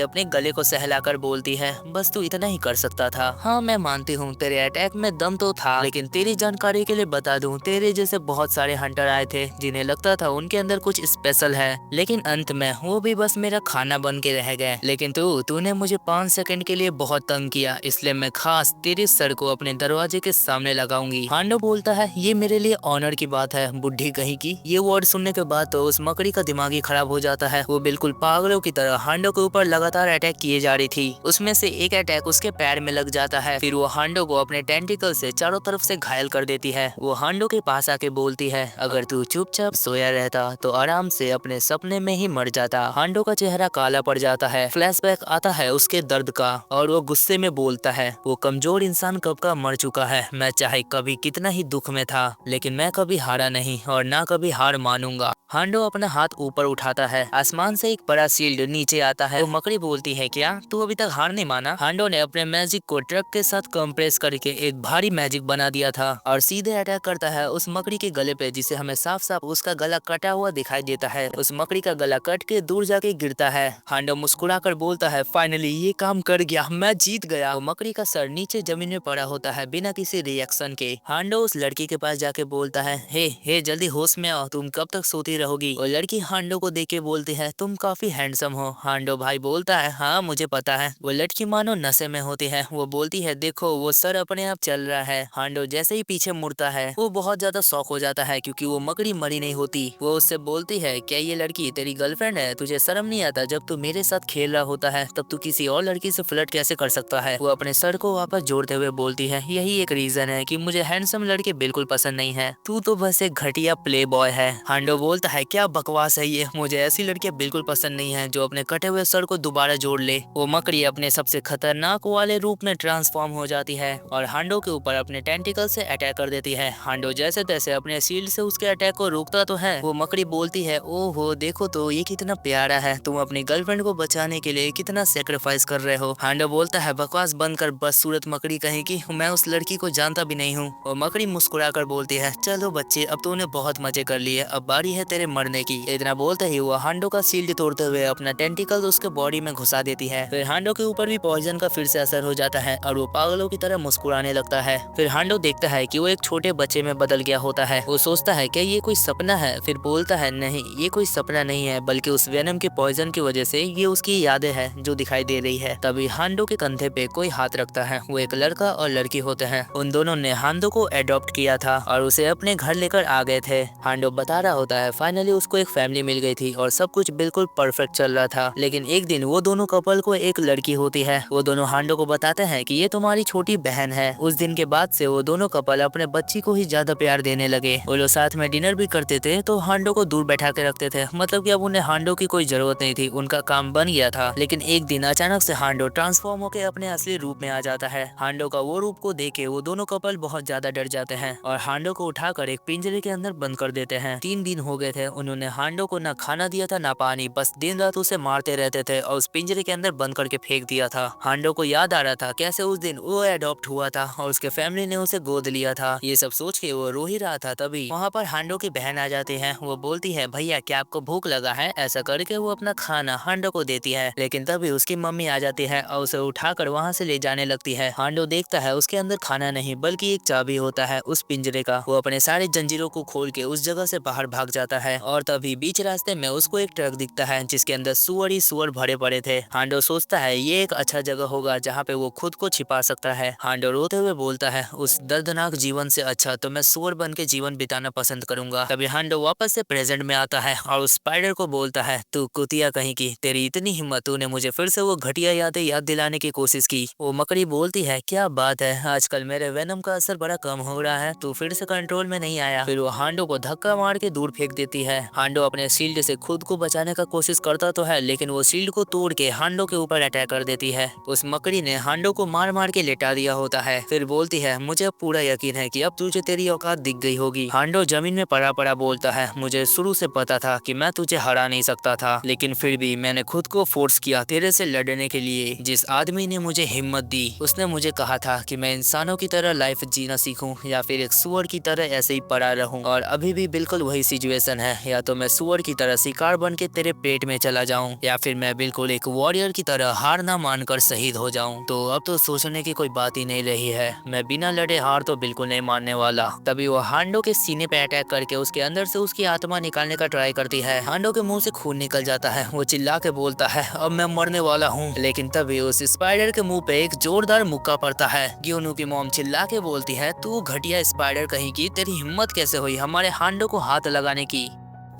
अपने गले को सहलाकर बोलती है बस तू इतना ही कर सकता था। हाँ मैं मानती हूँ तेरे अटैक में दम तो था, लेकिन तेरी जानकारी के लिए बता दूं तेरे जैसे बहुत सारे हंटर आए थे जिन्हें लगता था उनके अंदर कुछ स्पेशल है, लेकिन अंत में वो भी बस मेरा खाना बन के रह गए। लेकिन तूने मुझे 5 सेकंड के लिए बहुत तंग किया, इसलिए मैं खास तेरे सर को अपने दरवाजे के सामने लगाऊंगी। हांडो बोलता है ये मेरे लिए ऑनर की बात है बुढ़ी कहीं की। ये वर्ड सुनने के बाद तो उस मकड़ी का दिमाग ही खराब हो जाता है। वो बिल्कुल पागलों की तरह हांडो के ऊपर लगातार अटैक किए जा रही थी। उसमें से एक अटैक उसके पैर में लग जाता है। फिर वो हांडो को अपने टेंटिकल से चारों तरफ से घायल कर देती है। वो हांडो के पास आके बोलती है अगर तू चुपचाप सोया रहता तो आराम से अपने सपने में ही मर जाता। हांडो का चेहरा काला पड़ जाता है। फ्लैशबैक आता है उसके दर्द का और वो गुस्से में बोलता है वो कमजोर इंसान कब का मर चुका है। मैं चाहे कभी कितना ही दुख में था, लेकिन मैं कभी हारा नहीं और ना कभी हार मानूंगा। हांडो अपना हाथ ऊपर उठाता है। आसमान से एक बड़ा शील्ड नीचे आता है। वो मकड़ी बोलती है क्या तू अभी तक हार नहीं माना। हांडो ने अपने मैजिक को ट्रक के साथ कंप्रेस करके एक भारी मैजिक बना दिया था और सीधे अटैक करता है उस मकड़ी के गले पे, जिसे हमें साफ साफ उसका गला कटा हुआ दिखाई देता है। उस मकड़ी का गला कट के दूर जाके गिरता है। हांडो मुस्कुराकर बोलता है फाइनली ये काम कर गया, मैं जीत गया। वो मकड़ी का सर नीचे जमीन में पड़ा होता है बिना किसी रिएक्शन के। हांडो उस लड़की के पास जाके बोलता है हे जल्दी होश में आओ, तुम कब तक सोती रहोगी। वो लड़की हांडो को देख के बोलती है तुम काफी हैंडसम हो। हांडो भाई बोलता है हाँ मुझे पता है। वो लड़की मानो नशे में होती है। वो बोलती है देखो वो सर अपने आप चल रहा है। हांडो जैसे ही पीछे मुड़ता है वो बहुत ज्यादा शॉक हो जाता है क्योंकि वो मकड़ी मरी नहीं होती। वो उससे बोलती है क्या ये लड़की तेरी गर्लफ्रेंड है, तुझे शर्म नहीं आता जब तू मेरे साथ खेल रहा होता है तब तू किसी और लड़की से फ्लर्ट कैसे कर सकता है। वो अपने सर को वापस जोड़ते हुए बोलती है यही एक रीजन है कि मुझे हैंडसम लड़के बिल्कुल पसंद नहीं है, तू तो बस एक घटिया प्ले बॉय है। हांडो बोलता है क्या बकवास है ये, मुझे ऐसी लड़कियां बिल्कुल पसंद नहीं है जो अपने कटे हुए सर को दोबारा जोड़ ले। वो मकड़ी अपने सबसे खतरनाक वाले रूप में ट्रांसफॉर्म हो जाती है और हांडो के ऊपर अपने टेंटिकल से अटैक कर देती है। हांडो जैसे तैसे अपने शील्ड से उसके अटैक को रोकता तो है। वो मकड़ी बोलती है ओहो देखो तो ये कितना प्यारा है, तुम अपनी गर्लफ्रेंड को बचाने के लिए कितना सेक्रीफाइस कर रहे हो। हांडो बोलता है बकवास बंद कर बदसूरत मकड़ी कहीं की, मैं उस लड़की को जानता भी नहीं हूँ। और मकड़ी मुस्कुरा कर बोलती है चलो बच्चे अब तूने बहुत मजे कर लिए, अब बारी है तेरे मरने की। इतना बोलते ही वो हांडो का शील्ड तोड़ते हुए अपना टेंटिकल उसके बॉडी में घुसा देती है। फिर हांडो के ऊपर भी पॉइजन का फिर से असर हो जाता है और वो पागलों की तरह मुस्कुराने लगता है। फिर हांडो देखता है कि वो एक छोटे बच्चे में बदल गया होता है। वो सोचता है क्या ये कोई सपना है, फिर बोलता है नहीं ये कोई सपना नहीं है बल्कि उस वेनम के पॉइजन की वजह से ये उसकी यादें हैं जो दिखाई दे रही है। तभी हांडो के कंधे पे कोई हाथ रखता है। वो एक लड़का और लड़की होते हैं। उन दोनों ने हांडो को एडॉप्ट किया था और उसे अपने घर लेकर आ गए थे। हांडो बता रहा होता है फाइनली उसको एक फैमिली मिल गई थी और सब कुछ बिल्कुल परफेक्ट चल रहा था। लेकिन एक दिन वो दोनों कपल को एक लड़की होती है। वो दोनों हांडो को बताते हैं कि ये तुम्हारी छोटी बहन है। उस दिन के बाद से वो दोनों कपल अपने बच्ची को ही ज्यादा प्यार देने लगे। वो लोग साथ में डिनर भी करते थे तो हांडो को दूर बैठा के रखते थे, मतलब कि अब उन्हें हांडो की कोई जरूरत नहीं थी, उनका काम बन गया था। लेकिन एक दिन अचानक से हांडो ट्रांसफॉर्म होकर अपने असली रूप में आ जाता है। हांडो का वो रूप को देख के वो दोनों कपल बहुत ज्यादा डर जाते हैं और हांडो को उठाकर एक पिंजरे के अंदर बंद कर देते हैं। 3 दिन हो गए थे उन्होंने हांडो को ना खाना दिया था ना पानी, बस दिन रात उसे मारते रहते थे और उस पिंजरे के अंदर बंद करके फेंक दिया था। हांडो को याद आ रहा था कैसे उस दिन वो एडॉप्ट हुआ था और उसके फैमिली ने उसे गोद लिया था। ये सब सोच के वो रो ही रहा था, तभी वहाँ पर हांडो की बहन आ जाती है। वो बोलती है भैया क्या आपको भूख लगा है, ऐसा करके वो अपना खाना हांडो को देती है। लेकिन तभी उसकी मम्मी आ जाती है और उसे उठाकर वहाँ से ले जाने लगती है। हांडो देखता है उसके अंदर खाना नहीं बल्कि एक चाबी होता है उस पिंजरे का। वो अपने सारे जंजीरों को खोल के उस जगह से बाहर भाग जाता है और तभी बीच रास्ते में उसको एक ट्रक दिखता है जिसके अंदर सुअर ही सुअर भरे पड़े थे। हांडो सोचता है ये एक अच्छा जगह होगा जहाँ पे वो खुद को छिपा सकता है। हांडो रोते हुए बोलता है उस दर्दनाक जीवन से अच्छा तो मैं सुअर बन के जीवन बिताना पसंद करूंगा। तभी हांडो वापस से प्रेजेंट में आता है और उस स्पाइडर को बोलता है, तू कुतिया कहीं की, तेरी इतनी हिम्मत, तूने मुझे फिर से वो घटिया यादें याद दिलाने की कोशिश की। वो मकड़ी बोलती है, क्या बात है, आजकल मेरे वेनम का असर बड़ा कम हो रहा है, तू फिर से कंट्रोल में नहीं आया। फिर वो हांडो को धक्का मार के दूर फेंक देती है। हांडो अपने शील्ड से खुद को बचाने का कोशिश करता तो है, लेकिन वो शील्ड को तोड़ के हांडो के ऊपर अटैक कर देती है। उस मकड़ी ने हांडो को मार मार के लेटा दिया होता है। फिर बोलती है, मुझे अब पूरा यकीन है कि अब तुझे तेरी औकात दिख गई होगी। हांडो जमीन में पड़ा पड़ा बोलता है, मुझे शुरू से पता था कि मैं तुझे हरा नहीं सकता था, लेकिन फिर भी मैंने खुद को फोर्स किया तेरे से लड़ने के लिए। जिस आदमी ने मुझे हिम्मत दी, उसने मुझे कहा था कि मैं इंसानों की तरह लाइफ जीना सीखूं या फिर एक सुअर की तरह ऐसे ही पड़ा रहूं। और अभी भी बिल्कुल वही सिचुएशन है, या तो मैं सुअर की तरह शिकार बन के तेरे पेट में चला जाऊं, या फिर मैं बिल्कुल एक वॉरियर की तरह हार ना मानकर शहीद हो जाऊं। तो अब तो सोचने की कोई बात ही नहीं रही है, मैं बिना लड़े हार तो बिल्कुल नहीं मानने वाला। तभी वो हांडो के सीने पे अटैक करके उसके अंदर से उसकी आत्मा निकालने का ट्राई करती है। हांडो के मुंह से खून निकल जाता है। वो चिल्ला के बोलता है, अब मैं मरने वाला हूँ। लेकिन तभी उस स्पाइडर के मुंह पे एक जोरदार मुक्का पड़ता है। ग्यूनू की मॉम चिल्ला के बोलती है, तू घटिया स्पाइडर कहीं की, तेरी हिम्मत कैसे हुई हमारे हांडो को हाथ लगाने की।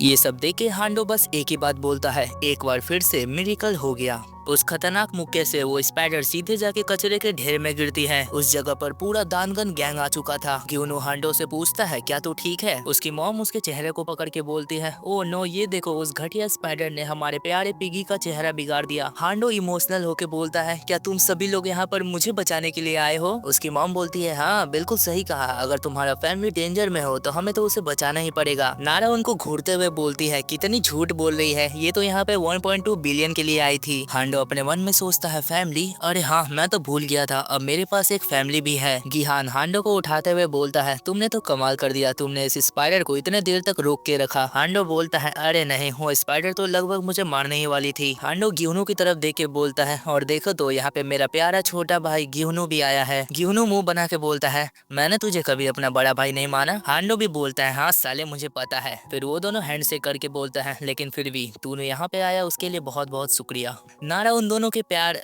ये सब देख के हांडो बस एक ही बात बोलता है, एक बार फिर से मिरेकल हो गया। उस खतरनाक मुक्के से वो स्पाइडर सीधे जाके कचरे के ढेर में गिरती है। उस जगह पर पूरा दानगन गैंग आ चुका था। ग्यूनू हांडो से पूछता है, क्या तू ठीक है? उसकी मॉम उसके चेहरे को पकड़ के बोलती है, ओ नो, ये देखो उस घटिया स्पाइडर ने हमारे प्यारे पिगी का चेहरा बिगाड़ दिया। हांडो इमोशनल होके बोलता है, क्या तुम सभी लोग यहाँ पर मुझे बचाने के लिए आए हो? उसकी मॉम बोलती है, हाँ बिल्कुल सही कहा, अगर तुम्हारा फैमिली डेंजर में हो तो हमें तो उसे बचाना ही पड़ेगा। नारा उनको घूरते हुए बोलती है, कितनी झूठ बोल रही है, ये तो यहाँ पे 1.2 बिलियन के लिए आई थी। हांडो अपने मन में सोचता है, फैमिली, अरे हाँ मैं तो भूल गया था, अब मेरे पास एक फैमिली भी है। गिहान हांडो को उठाते हुए बोलता है, तुमने तो कमाल कर दिया, तुमने इस स्पाइडर को इतने देर तक रोक के रखा। हांडो बोलता है, अरे नहीं, वो स्पाइडर तो लगभग मुझे मारने ही वाली थी। हांडो ग्यूनू की तरफ देख के बोलता है, और देखो तो यहाँ पे मेरा प्यारा छोटा भाई ग्यूनू भी आया है। ग्यूनू मुंह बना के बोलता है, मैंने तुझे कभी अपना बड़ा भाई नहीं माना। हांडो भी बोलता है, हाँ साले मुझे पता है। फिर वो दोनों हैंड शेक करके बोलता है, लेकिन फिर भी तूने यहाँ पे आया उसके लिए बहुत बहुत शुक्रिया। नारा उन दोनों के प्यार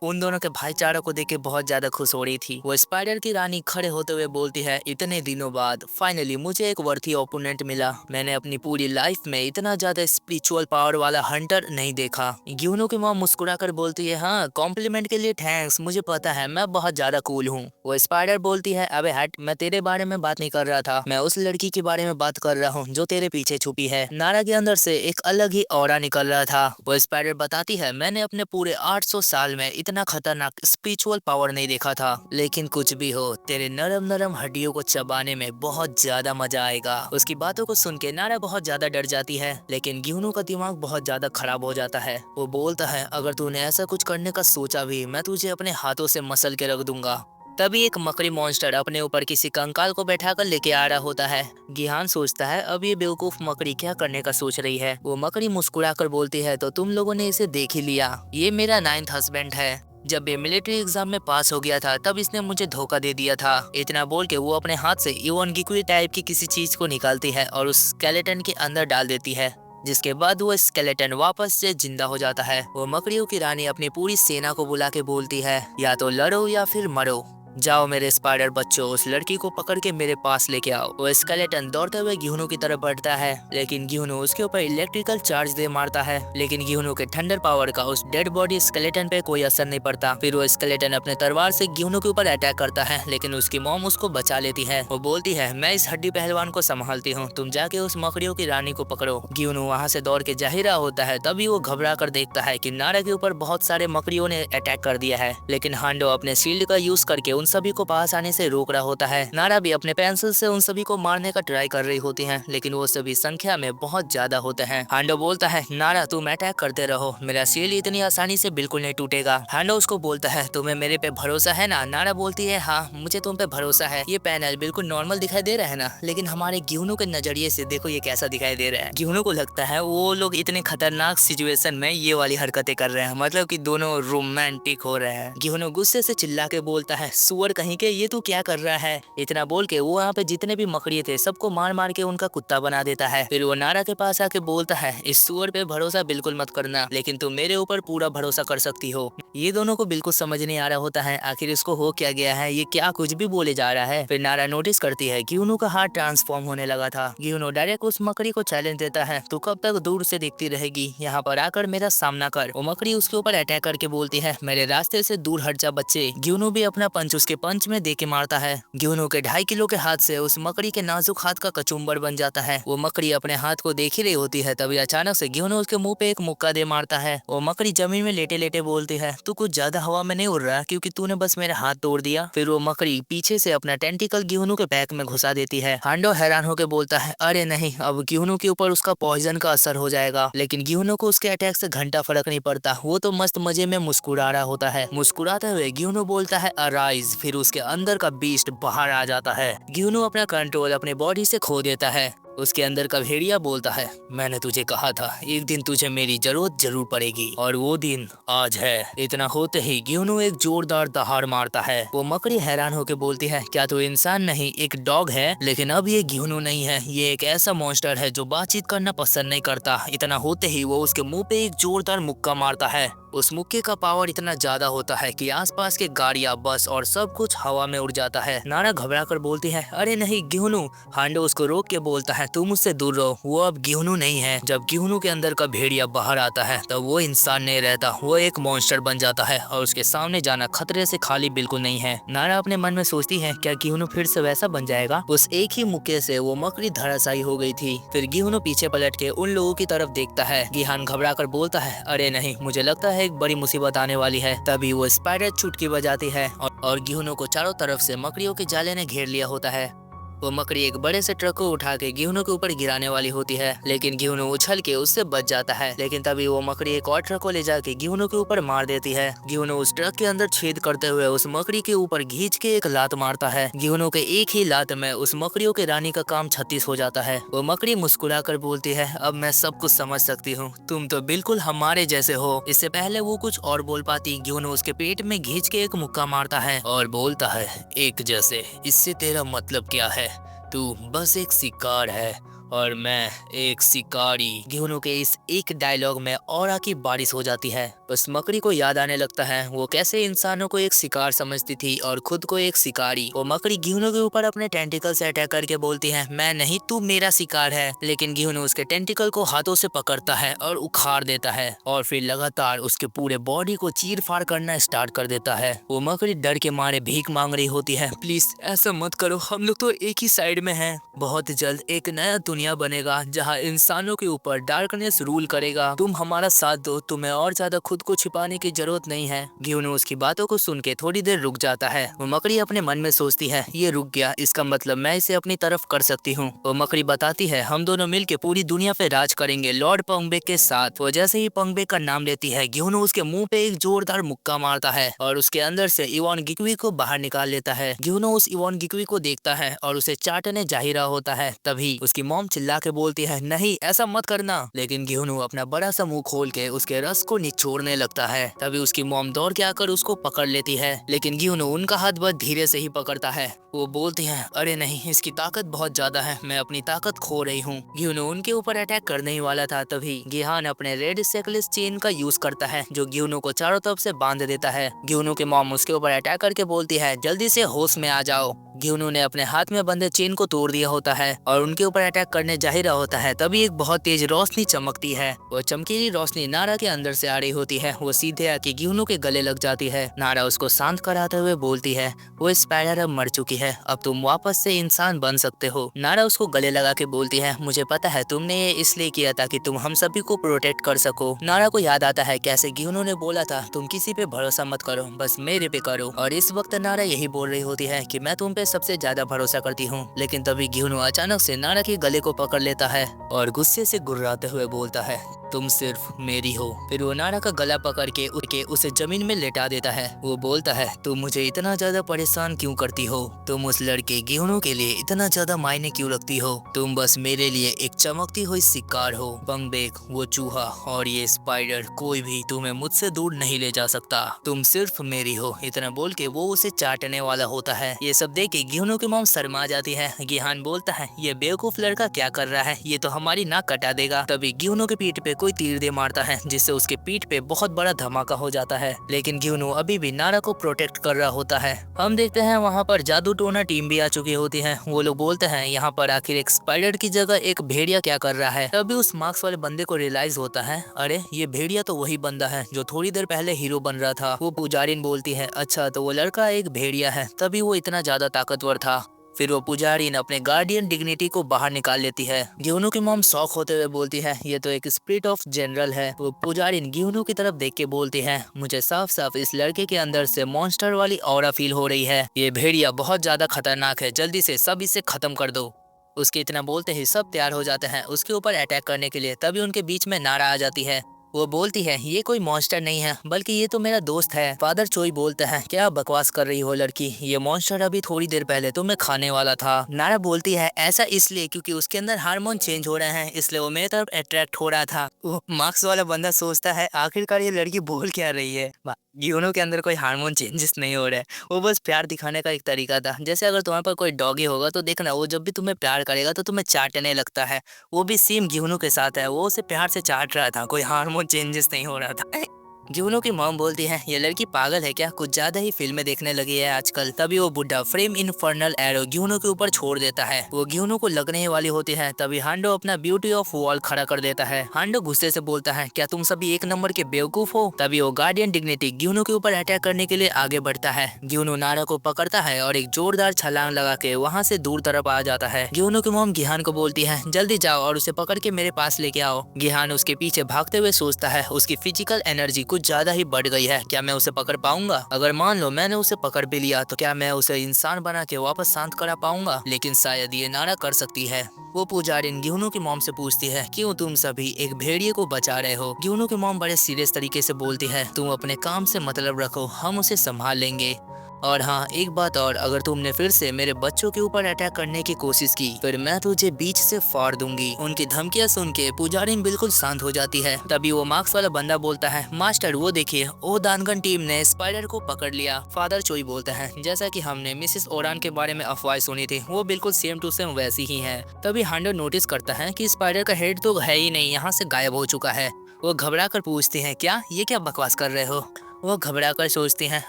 उन दोनों के भाईचारा को देख के बहुत ज्यादा खुश हो रही थी। वो स्पाइडर की रानी खड़े होते हुए बोलती है, इतने दिनों बाद फाइनली मुझे एक वर्थी ओपोनेंट मिला। मैंने अपनी पूरी लाइफ में इतना ज्यादा स्पिरिचुअल पावर वाला हंटर नहीं देखा। ग्यूनो की माँ मुस्कुरा कर बोलती है, हाँ कॉम्प्लीमेंट के लिए थैंक्स, मुझे पता है मैं बहुत ज्यादा कूल हूँ। वो स्पाइडर बोलती है, अबे हट, मैं तेरे बारे में बात नहीं कर रहा था, मैं उस लड़की के बारे में बात कर रहा हूँ जो तेरे पीछे छुपी है। नारा के अंदर से एक अलग ही ऑरा निकल रहा था। वो स्पाइडर बताती है, मैंने अपने पूरे 800 साल में इतना खतरनाक स्पिरिचुअल पावर नहीं देखा था, लेकिन कुछ भी हो, तेरे नरम नरम हड्डियों को चबाने में बहुत ज्यादा मजा आएगा। उसकी बातों को सुन के नारा बहुत ज्यादा डर जाती है, लेकिन ग्यूनू का दिमाग बहुत ज्यादा खराब हो जाता है। वो बोलता है, अगर तूने ऐसा कुछ करने का सोचा भी, मैं तुझे अपने हाथों से मसल के रख दूंगा। तभी एक मकड़ी मॉन्स्टर अपने ऊपर किसी कंकाल को बैठाकर लेके आ रहा होता है। गिहान सोचता है, अब ये बेवकूफ मकड़ी क्या करने का सोच रही है। वो मकड़ी मुस्कुरा कर बोलती है, तो तुम लोगों ने इसे देख ही लिया, ये मेरा 9th हस्बैंड है। जब ये मिलिट्री एग्जाम में पास हो गया था तब इसने मुझे धोखा दे दिया था। इतना बोल के वो अपने हाथ से इवोनगिकुई टाइप की किसी चीज को निकालती है और उस स्केलेटन के अंदर डाल देती है, जिसके बाद वो स्केलेटन वापस से जिंदा हो जाता है। वो मकड़ियों की रानी अपनी पूरी सेना को बुला के बोलती है, या तो लड़ो या फिर मरो, जाओ मेरे स्पाइडर बच्चों, उस लड़की को पकड़ के मेरे पास लेके आओ। वो स्केलेटन दौड़ते हुए ग्यूनू की तरफ बढ़ता है, लेकिन ग्यूनू उसके ऊपर इलेक्ट्रिकल चार्ज दे मारता है, लेकिन ग्यूनू के थंडर पावर का उस डेड बॉडी स्केलेटन पे कोई असर नहीं पड़ता। फिर वो स्केलेटन अपने तलवार से ग्यूनू के ऊपर अटैक करता है, लेकिन उसकी मॉम उसको बचा लेती है। वो बोलती है, मैं इस हड्डी पहलवान को संभालती हूँ, तुम जाके उस मकड़ियों की रानी को पकड़ो। ग्यूनू वहाँ से दौड़ के जा ही रहा होता है, तभी वो घबरा कर देखता है कि नारा के ऊपर बहुत सारे मकड़ियों ने अटैक कर दिया है, लेकिन हांडो अपने शील्ड का यूज करके उन सभी को पास आने से रोक रहा होता है। नारा भी अपने पेंसिल से उन सभी को मारने का ट्राई कर रही होती हैं, लेकिन वो सभी संख्या में बहुत ज्यादा होते हैं। हांडो बोलता है, नारा तुम अटैक करते रहो, मेरा शील्ड इतनी आसानी से बिल्कुल नहीं टूटेगा। हांडो उसको बोलता है, तुम्हें मेरे पे भरोसा है ना? नारा बोलती है, हाँ मुझे तुम पे भरोसा है, ये पैनल बिल्कुल नॉर्मल दिखाई दे रहा है ना, लेकिन हमारे ग्यूनू के नजरिए से देखो ये कैसा दिखाई दे रहा है। ग्यूनू को लगता है वो लोग इतने खतरनाक सिचुएशन में ये वाली हरकतें कर रहे हैं, मतलब कि दोनों रोमांटिक हो रहे हैं। ग्यूनू गुस्से से चिल्ला के बोलता है, सुअर कहीं के, ये तू क्या कर रहा है। इतना बोल के वो वहाँ पे जितने भी मकड़ी थे सबको मार मार के उनका कुत्ता बना देता है। फिर वो नारा के पास आके बोलता है, इस सुअर पे भरोसा बिल्कुल मत करना, लेकिन तुम मेरे ऊपर पूरा भरोसा कर सकती हो। ये दोनों को बिल्कुल समझ नहीं आ रहा होता है आखिर इसको हो क्या गया है, ये क्या कुछ भी बोले जा रहा है। फिर नारा नोटिस करती है ग्यूनो का हाथ ट्रांसफॉर्म होने लगा था। ग्यूनो डायरेक्ट उस मकड़ी को चैलेंज देता है, तू कब तक दूर से देखती रहेगी, यहाँ पर आकर मेरा सामना कर। वो मकड़ी उसके ऊपर अटैक करके बोलती है, मेरे रास्ते से दूर हट जा बच्चे। ग्यूनो भी अपना पंच उसके पंच में दे के मारता है। ग्यूनो के 2.5 किलो के हाथ से उस मकड़ी के नाजुक हाथ का कचुम्बर बन जाता है। वो मकड़ी अपने हाथ को देख ही रही होती है, तभी अचानक से ग्यूनो उसके मुंह पे एक मुक्का दे मारता है। वो मकड़ी जमीन में लेटे लेटे बोलती है, तू कुछ ज्यादा हवा में नहीं उड़ रहा क्योंकि तूने बस मेरा हाथ तोड़ दिया। फिर वो मकड़ी पीछे से अपना टेंटिकल ग्यूनो के बैक में घुसा देती है। हांडो हैरान होकर बोलता है, अरे नहीं, अब ग्यूनो के ऊपर उसका पॉइजन का असर हो जाएगा। लेकिन ग्यूनो को उसके अटैक से घंटा फर्क नहीं पड़ता, वो तो मस्त मजे में मुस्कुरा रहा होता है। मुस्कुराते हुए ग्यूनो बोलता है, अराइज। फिर उसके अंदर का बीस्ट बाहर आ जाता है। ग्यूनो अपना कंट्रोल अपने बॉडी से खो देता है। उसके अंदर का भेड़िया बोलता है, मैंने तुझे कहा था एक दिन तुझे मेरी जरूरत जरूर पड़ेगी, और वो दिन आज है। इतना होते ही ग्यूनो एक जोरदार दहाड़ मारता है। वो मकड़ी हैरान होकर बोलती है, क्या तू इंसान नहीं एक डॉग है? लेकिन अब ये ग्यूनो नहीं है, ये एक ऐसा मॉन्स्टर है जो बातचीत करना पसंद नहीं करता। इतना होते ही वो उसके मुंह पे एक जोरदार मुक्का मारता है। उस मुक्के का पावर इतना ज्यादा होता है कि आसपास के गाड़ियां, बस और सब कुछ हवा में उड़ जाता है। नारा घबरा कर बोलती है, अरे नहीं ग्यूनो। हांडो उसको रोक के बोलता है, तुम मुझसे दूर रहो, वो अब ग्यूनो नहीं है। जब ग्यूनो के अंदर का भेड़िया बाहर आता है तब वो इंसान नहीं रहता, वो एक मॉन्स्टर बन जाता है और उसके सामने जाना खतरे से खाली बिल्कुल नहीं है। नारा अपने मन में सोचती है, क्या ग्यूनो फिर से वैसा बन जाएगा? उस एक ही मुक्के से वो मकड़ी धराशायी हो गई थी। फिर ग्यूनो पीछे पलट के उन लोगों की तरफ देखता है। गिहान घबरा कर बोलता है, अरे नहीं, मुझे लगता है एक बड़ी मुसीबत आने वाली है। तभी वो स्पाइडर चुटकी बजाती है और ग्यूनो को चारों तरफ से मकड़ियों के जाले ने घेर लिया होता है। वो मकड़ी एक बड़े से ट्रक को उठा के ग्यूनो के ऊपर गिराने वाली होती है, लेकिन ग्यूनो उछल के उससे बच जाता है। लेकिन तभी वो मकड़ी एक और ट्रक को ले जाके ग्यूनो के ऊपर मार देती है। ग्यूनो उस ट्रक के अंदर छेद करते हुए उस मकड़ी के ऊपर घींच के एक लात मारता है। ग्यूनो के एक ही लात में उस मकड़ियों के रानी का काम 36 हो जाता है। वो मकड़ी मुस्कुरा कर बोलती है, अब मैं सब कुछ समझ सकती हूँ, तुम तो बिल्कुल हमारे जैसे हो। इससे पहले वो कुछ और बोल पाती, ग्यूनो उसके पेट में घींच के एक मुक्का मारता है और बोलता है, एक जैसे, इससे तेरा मतलब क्या है? तू बस एक शिकार है और मैं एक शिकारी। ग्यूनो के इस एक डायलॉग में ऑरा की बारिश हो जाती है। बस मकड़ी को याद आने लगता है वो कैसे इंसानों को एक शिकार समझती थी और खुद को एक शिकारी। वो मकड़ी ग्यूनो के ऊपर अपने टेंटिकल से अटैक करके बोलती है, मैं नहीं, तू मेरा शिकार है। लेकिन ग्यूनो उसके टेंटिकल को हाथों से पकड़ता है और उखाड़ देता है और फिर लगातार उसके पूरे बॉडी को चीर फाड़ करना स्टार्ट कर देता है। वो मकड़ी डर के मारे भीख मांग रही होती है, प्लीज ऐसा मत करो, हम लोग तो एक ही साइड में हैं। बहुत जल्द एक नया दुनिया बनेगा जहाँ इंसानों के ऊपर डार्कनेस रूल करेगा। तुम हमारा साथ दो, तुम्हें और ज्यादा खुद को छिपाने की जरूरत नहीं है। ग्यूनो उसकी बातों को सुन के थोड़ी देर रुक जाता है। वो मकड़ी अपने मन में सोचती है, ये रुक गया, इसका मतलब मैं इसे अपनी तरफ कर सकती हूँ। वो मकड़ी बताती है, हम दोनों मिलके पूरी दुनिया पे राज करेंगे लॉर्ड पंगबेक के साथ। वो जैसे ही पंगबेक का नाम लेती है, ग्यूनो उसके मुंह पे एक जोरदार मुक्का मारता है और उसके अंदर से इवॉन गिक्वी को बाहर निकाल लेता है। ग्यूनो उस इवॉन गिक्वी को देखता है और उसे चाटने जा ही रहा होता है। तभी उसकी मॉम चिल्ला के बोलती है, नहीं ऐसा मत करना। लेकिन ग्यूनो अपना बड़ा सा मुंह खोल के उसके रस को निचोड़ने लगता है। तभी उसकी मॉम दौड़ के आकर उसको पकड़ लेती है, लेकिन ग्यूनो उनका हाथ बहुत धीरे से ही पकड़ता है। वो बोलती है, अरे नहीं, इसकी ताकत बहुत ज्यादा है, मैं अपनी ताकत खो रही हूँ। ग्यूनो उनके ऊपर अटैक करने ही वाला था, तभी गिहान अपने रेड सेकलेस चेन का यूज करता है जो ग्यूनो को चारों तरफ से बांध देता है। ग्यूनो के मॉम उसके ऊपर अटैक करके बोलती है, जल्दी से होश में आ जाओ। ग्यूनो ने अपने हाथ में बंधे चेन को तोड़ दिया होता है और उनके ऊपर अटैक करने जा ही रहा होता है। तभी एक बहुत तेज रोशनी चमकती है। वो चमकीली रोशनी नारा के अंदर से आ रही होती है। वो सीधे आके ग्यूनो के गले लग जाती है। नारा उसको शांत कराते हुए बोलती है, वो स्पाइडर अब मर चुकी है, अब तुम वापस से इंसान बन सकते हो। नारा उसको गले लगा के बोलती है, मुझे पता है तुमने ये इसलिए किया था कि तुम हम सभी को प्रोटेक्ट कर सको। नारा को याद आता है कैसे ग्यूनो ने बोला था, तुम किसी पे भरोसा मत करो, बस मेरे पे करो। और इस वक्त नारा यही बोल रही होती है कि मैं तुम पे सबसे ज्यादा भरोसा करती हूँ। लेकिन तभी ग्यूनो अचानक से नारा के गले को पकड़ लेता है और गुस्से से गुर्राते हुए बोलता है, तुम सिर्फ मेरी हो। फिर वो नारा का गला पकड़ के उसे जमीन में लेटा देता है। वो बोलता है, तुम मुझे इतना ज्यादा परेशान क्यों करती हो? तुम उस लड़के गिहुनू के लिए इतना ज्यादा मायने क्यों रखती हो? तुम बस मेरे लिए एक चमकती हुई शिकार हो। बंगबेक, वो चूहा और ये स्पाइडर, कोई भी तुम्हें मुझसे दूर नहीं ले जा सकता। तुम सिर्फ मेरी हो। इतना बोल के वो उसे चाटने वाला होता है। ये सब देख के गिहुनू की मॉम शर्मा जाती है। गिहान बोलता है, ये बेवकूफ लड़का क्या कर रहा है? ये तो हमारी नाक कटा देगा। तभी गिहुनू के पीठ पे कोई तीर दे मारता है, जिससे उसके पीठ पे बहुत बड़ा धमाका हो जाता है। लेकिन गिहुनू अभी भी नारा को प्रोटेक्ट कर रहा होता है। हम देखते हैं वहाँ पर जादू टोना टीम भी आ चुकी होती है। वो लोग बोलते हैं, यहाँ पर आखिर एक स्पाइडर की जगह एक भेड़िया क्या कर रहा है? तभी उस मार्क्स वाले बंदे को रियलाइज होता है, अरे ये भेड़िया तो वही बंदा है जो थोड़ी देर पहले हीरो बन रहा था। वो पुजारिन बोलती है, अच्छा तो वो लड़का एक भेड़िया है, तभी वो इतना ज्यादा ताकतवर था। फिर वो पुजारिन अपने गार्डियन डिग्निटी को बाहर निकाल लेती है। गिहुनू की मॉम शौक होते हुए बोलती है, ये तो एक स्पिरिट ऑफ जनरल है। वो पुजारिन गिहुनू की तरफ देख के बोलती है, मुझे साफ साफ इस लड़के के अंदर से मॉन्स्टर वाली ऑरा फील हो रही है। ये भेड़िया बहुत ज्यादा खतरनाक है, जल्दी से सब इसे खत्म कर दो। उसके इतना बोलते ही सब तैयार हो जाते हैं उसके ऊपर अटैक करने के लिए। तभी उनके बीच में नारा आ जाती है। वो बोलती है, ये कोई मॉन्स्टर नहीं है, बल्कि ये तो मेरा दोस्त है। फादर चोई बोलता है, क्या बकवास कर रही हो लड़की? ये मॉन्स्टर अभी थोड़ी देर पहले तुम्हें खाने वाला था। नारा बोलती है, ऐसा इसलिए क्योंकि उसके अंदर हार्मोन चेंज हो रहे हैं, इसलिए वो मेरे तरफ अट्रैक्ट हो रहा था। वो मार्क्स वाला बंदा सोचता है, आखिरकार ये लड़की बोल क्या रही है? गियोनो के अंदर कोई हार्मोन चेंजेस नहीं हो रहे हैं, वो बस प्यार दिखाने का एक तरीका था। जैसे अगर तुम्हारे पास कोई डॉगी होगा तो देखना, वो जब भी तुम्हें प्यार करेगा तो तुम्हें चाटने लगता है। वो भी सेम गियोनो के साथ है, वो उसे प्यार से चाट रहा था, कोई हार्मोन चेंजेस नहीं हो रहा था। गियोनो की मॉम बोलती है, ये लड़की पागल है क्या? कुछ ज्यादा ही फिल्में देखने लगी है आजकल। तभी वो बुढ़ा फ्रेम इनफर्नल एरो गियोनो के ऊपर छोड़ देता है। वो गियोनो को लगने ही वाली होती है। तभी हांडो अपना ब्यूटी ऑफ वॉल खड़ा कर देता है। हांडो गुस्से से बोलता है, क्या तुम सभी एक नंबर के बेवकूफ हो? तभी वो गार्डियन डिग्निटी गियोनो के ऊपर अटैक करने के लिए आगे बढ़ता है। गियोनो नारा को पकड़ता है और एक जोरदार छलांग लगा के वहाँ से दूर तरफ आ जाता है। गियोनो की मॉम गिहान को बोलती है, जल्दी जाओ और उसे पकड़ के मेरे पास लेके आओ। गिहान उसके पीछे भागते हुए सोचता है, उसकी फिजिकल एनर्जी कुछ ज्यादा ही बढ़ गई है, क्या मैं उसे पकड़ पाऊंगा? अगर मान लो मैंने उसे पकड़ भी लिया तो क्या मैं उसे इंसान बना के वापस शांत करा पाऊंगा? लेकिन शायद ये नारा कर सकती है। वो पुजारिन गियोनो की मॉम से पूछती है, क्यों तुम सभी एक भेड़िए को बचा रहे हो? गियोनो की मॉम बड़े सीरियस तरीके से बोलती है, तुम अपने काम से मतलब रखो, हम उसे संभाल लेंगे। और हाँ, एक बात और, अगर तुमने फिर से मेरे बच्चों के ऊपर अटैक करने की कोशिश की फिर मैं तुझे बीच से फाड़ दूंगी। उनकी धमकियां सुन के पुजारिन बिल्कुल शांत हो जाती है। तभी वो मार्क्स वाला बंदा बोलता है, मास्टर वो देखिए, ओ दानगन टीम ने स्पाइडर को पकड़ लिया। फादर चोई बोलता है, जैसा कि हमने मिसेस ओरान के बारे में अफवाह सुनी थी, वो बिल्कुल सेम टू सेम वैसी ही है। तभी हांडो नोटिस करता है कि स्पाइडर का हेड तो है ही नहीं, यहाँ से गायब हो चुका है। वो घबरा कर पूछती है, क्या ये क्या बकवास कर रहे हो? वो घबरा कर सोचती हैं,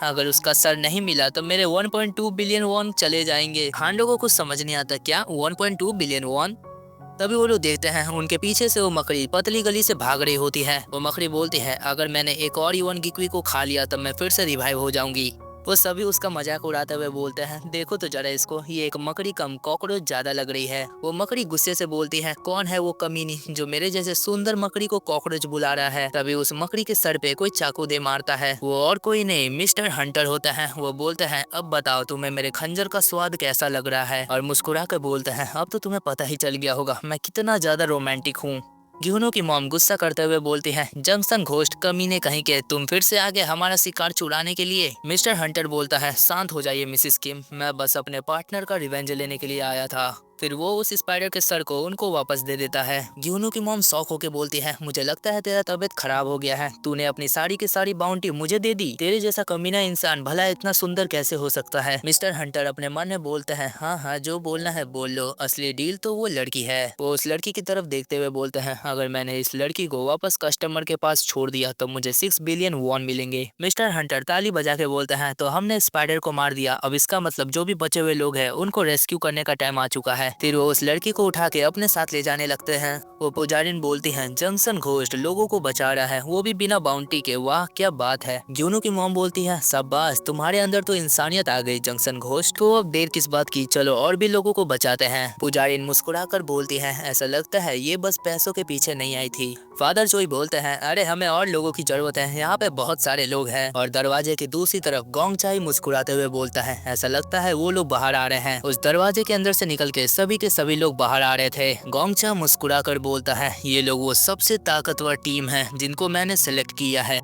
अगर उसका सर नहीं मिला तो मेरे 1.2 बिलियन वॉन चले जाएंगे। हांडो को कुछ समझ नहीं आता, क्या 1.2 बिलियन वॉन? तभी वो लोग देखते हैं उनके पीछे से वो मकड़ी पतली गली से भाग रही होती है। वो मकड़ी बोलती है, अगर मैंने एक और ईवन गिक्वी को खा लिया तब मैं फिर से रिवाइव हो जाऊंगी। वो सभी उसका मजाक उड़ाते हुए बोलते हैं, देखो तो जरा इसको, ये एक मकड़ी कम कॉकरोच ज्यादा लग रही है। वो मकड़ी गुस्से से बोलती है, कौन है वो कमीनी जो मेरे जैसे सुंदर मकड़ी को कॉकरोच बुला रहा है? तभी उस मकड़ी के सर पे कोई चाकू दे मारता है। वो और कोई नहीं, मिस्टर हंटर होता है। वो बोलते हैं, अब बताओ तुम्हें मेरे खंजर का स्वाद कैसा लग रहा है? और मुस्कुरा कर बोलते हैं, अब तो तुम्हें पता ही चल गया होगा मैं कितना ज्यादा रोमांटिक हूँ। गिहुनो की मॉम गुस्सा करते हुए बोलती है, जंक्शन घोस्ट कमीने कहीं के, तुम फिर से आ गए हमारा शिकार चुराने के लिए। मिस्टर हंटर बोलता है, शांत हो जाइए मिसिस किम, मैं बस अपने पार्टनर का रिवेंज लेने के लिए आया था। फिर वो उस स्पाइडर के सर को उनको वापस दे देता है। गिहुनो की मॉम शौक होके बोलती है, मुझे लगता है तेरा तबीयत खराब हो गया है, तूने अपनी सारी की सारी बाउंटी मुझे दे दी। तेरे जैसा कमीना इंसान भला इतना सुंदर कैसे हो सकता है? मिस्टर हंटर अपने मन में बोलते हैं, हाँ हाँ जो बोलना है बोल लो, असली डील तो वो लड़की है। वो उस लड़की की तरफ देखते हुए बोलते हैं, अगर मैंने इस लड़की को वापस कस्टमर के पास छोड़ दिया तो मुझे 6 बिलियन वॉन मिलेंगे। मिस्टर हंटर ताली बजा के बोलते हैं, तो हमने स्पाइडर को मार दिया, अब इसका मतलब जो भी बचे हुए लोग हैं उनको रेस्क्यू करने का टाइम आ चुका है। फिर वो उस लड़की को उठा के अपने साथ ले जाने लगते हैं। वो पुजारिन बोलती हैं, जंक्शन घोस्ट लोगों को बचा रहा है, वो भी बिना बाउंटी के, वाह क्या बात है। गिहुनो की मॉम बोलती है, शाबाश तुम्हारे अंदर तो इंसानियत आ गई जंक्शन घोस्ट, तो अब देर किस बात की, चलो और भी लोगों को बचाते हैं। पुजारिन मुस्कुराकर बोलती है, ऐसा लगता है ये बस पैसों के पीछे नहीं आई थी। फादर चोई बोलते हैं, अरे हमें और लोगों की जरूरत है, यहाँ पे बहुत सारे लोग हैं। और दरवाजे की दूसरी तरफ गोंग चाई मुस्कुराते हुए बोलता है, ऐसा लगता है वो लोग बाहर आ रहे हैं। उस दरवाजे के अंदर से निकल के सभी के सभी लोग बाहर आ रहे थे। गोंगचा मुस्कुराकर बोलता है, ये लोग वो सबसे ताकतवर टीम है जिनको मैंने सेलेक्ट किया है।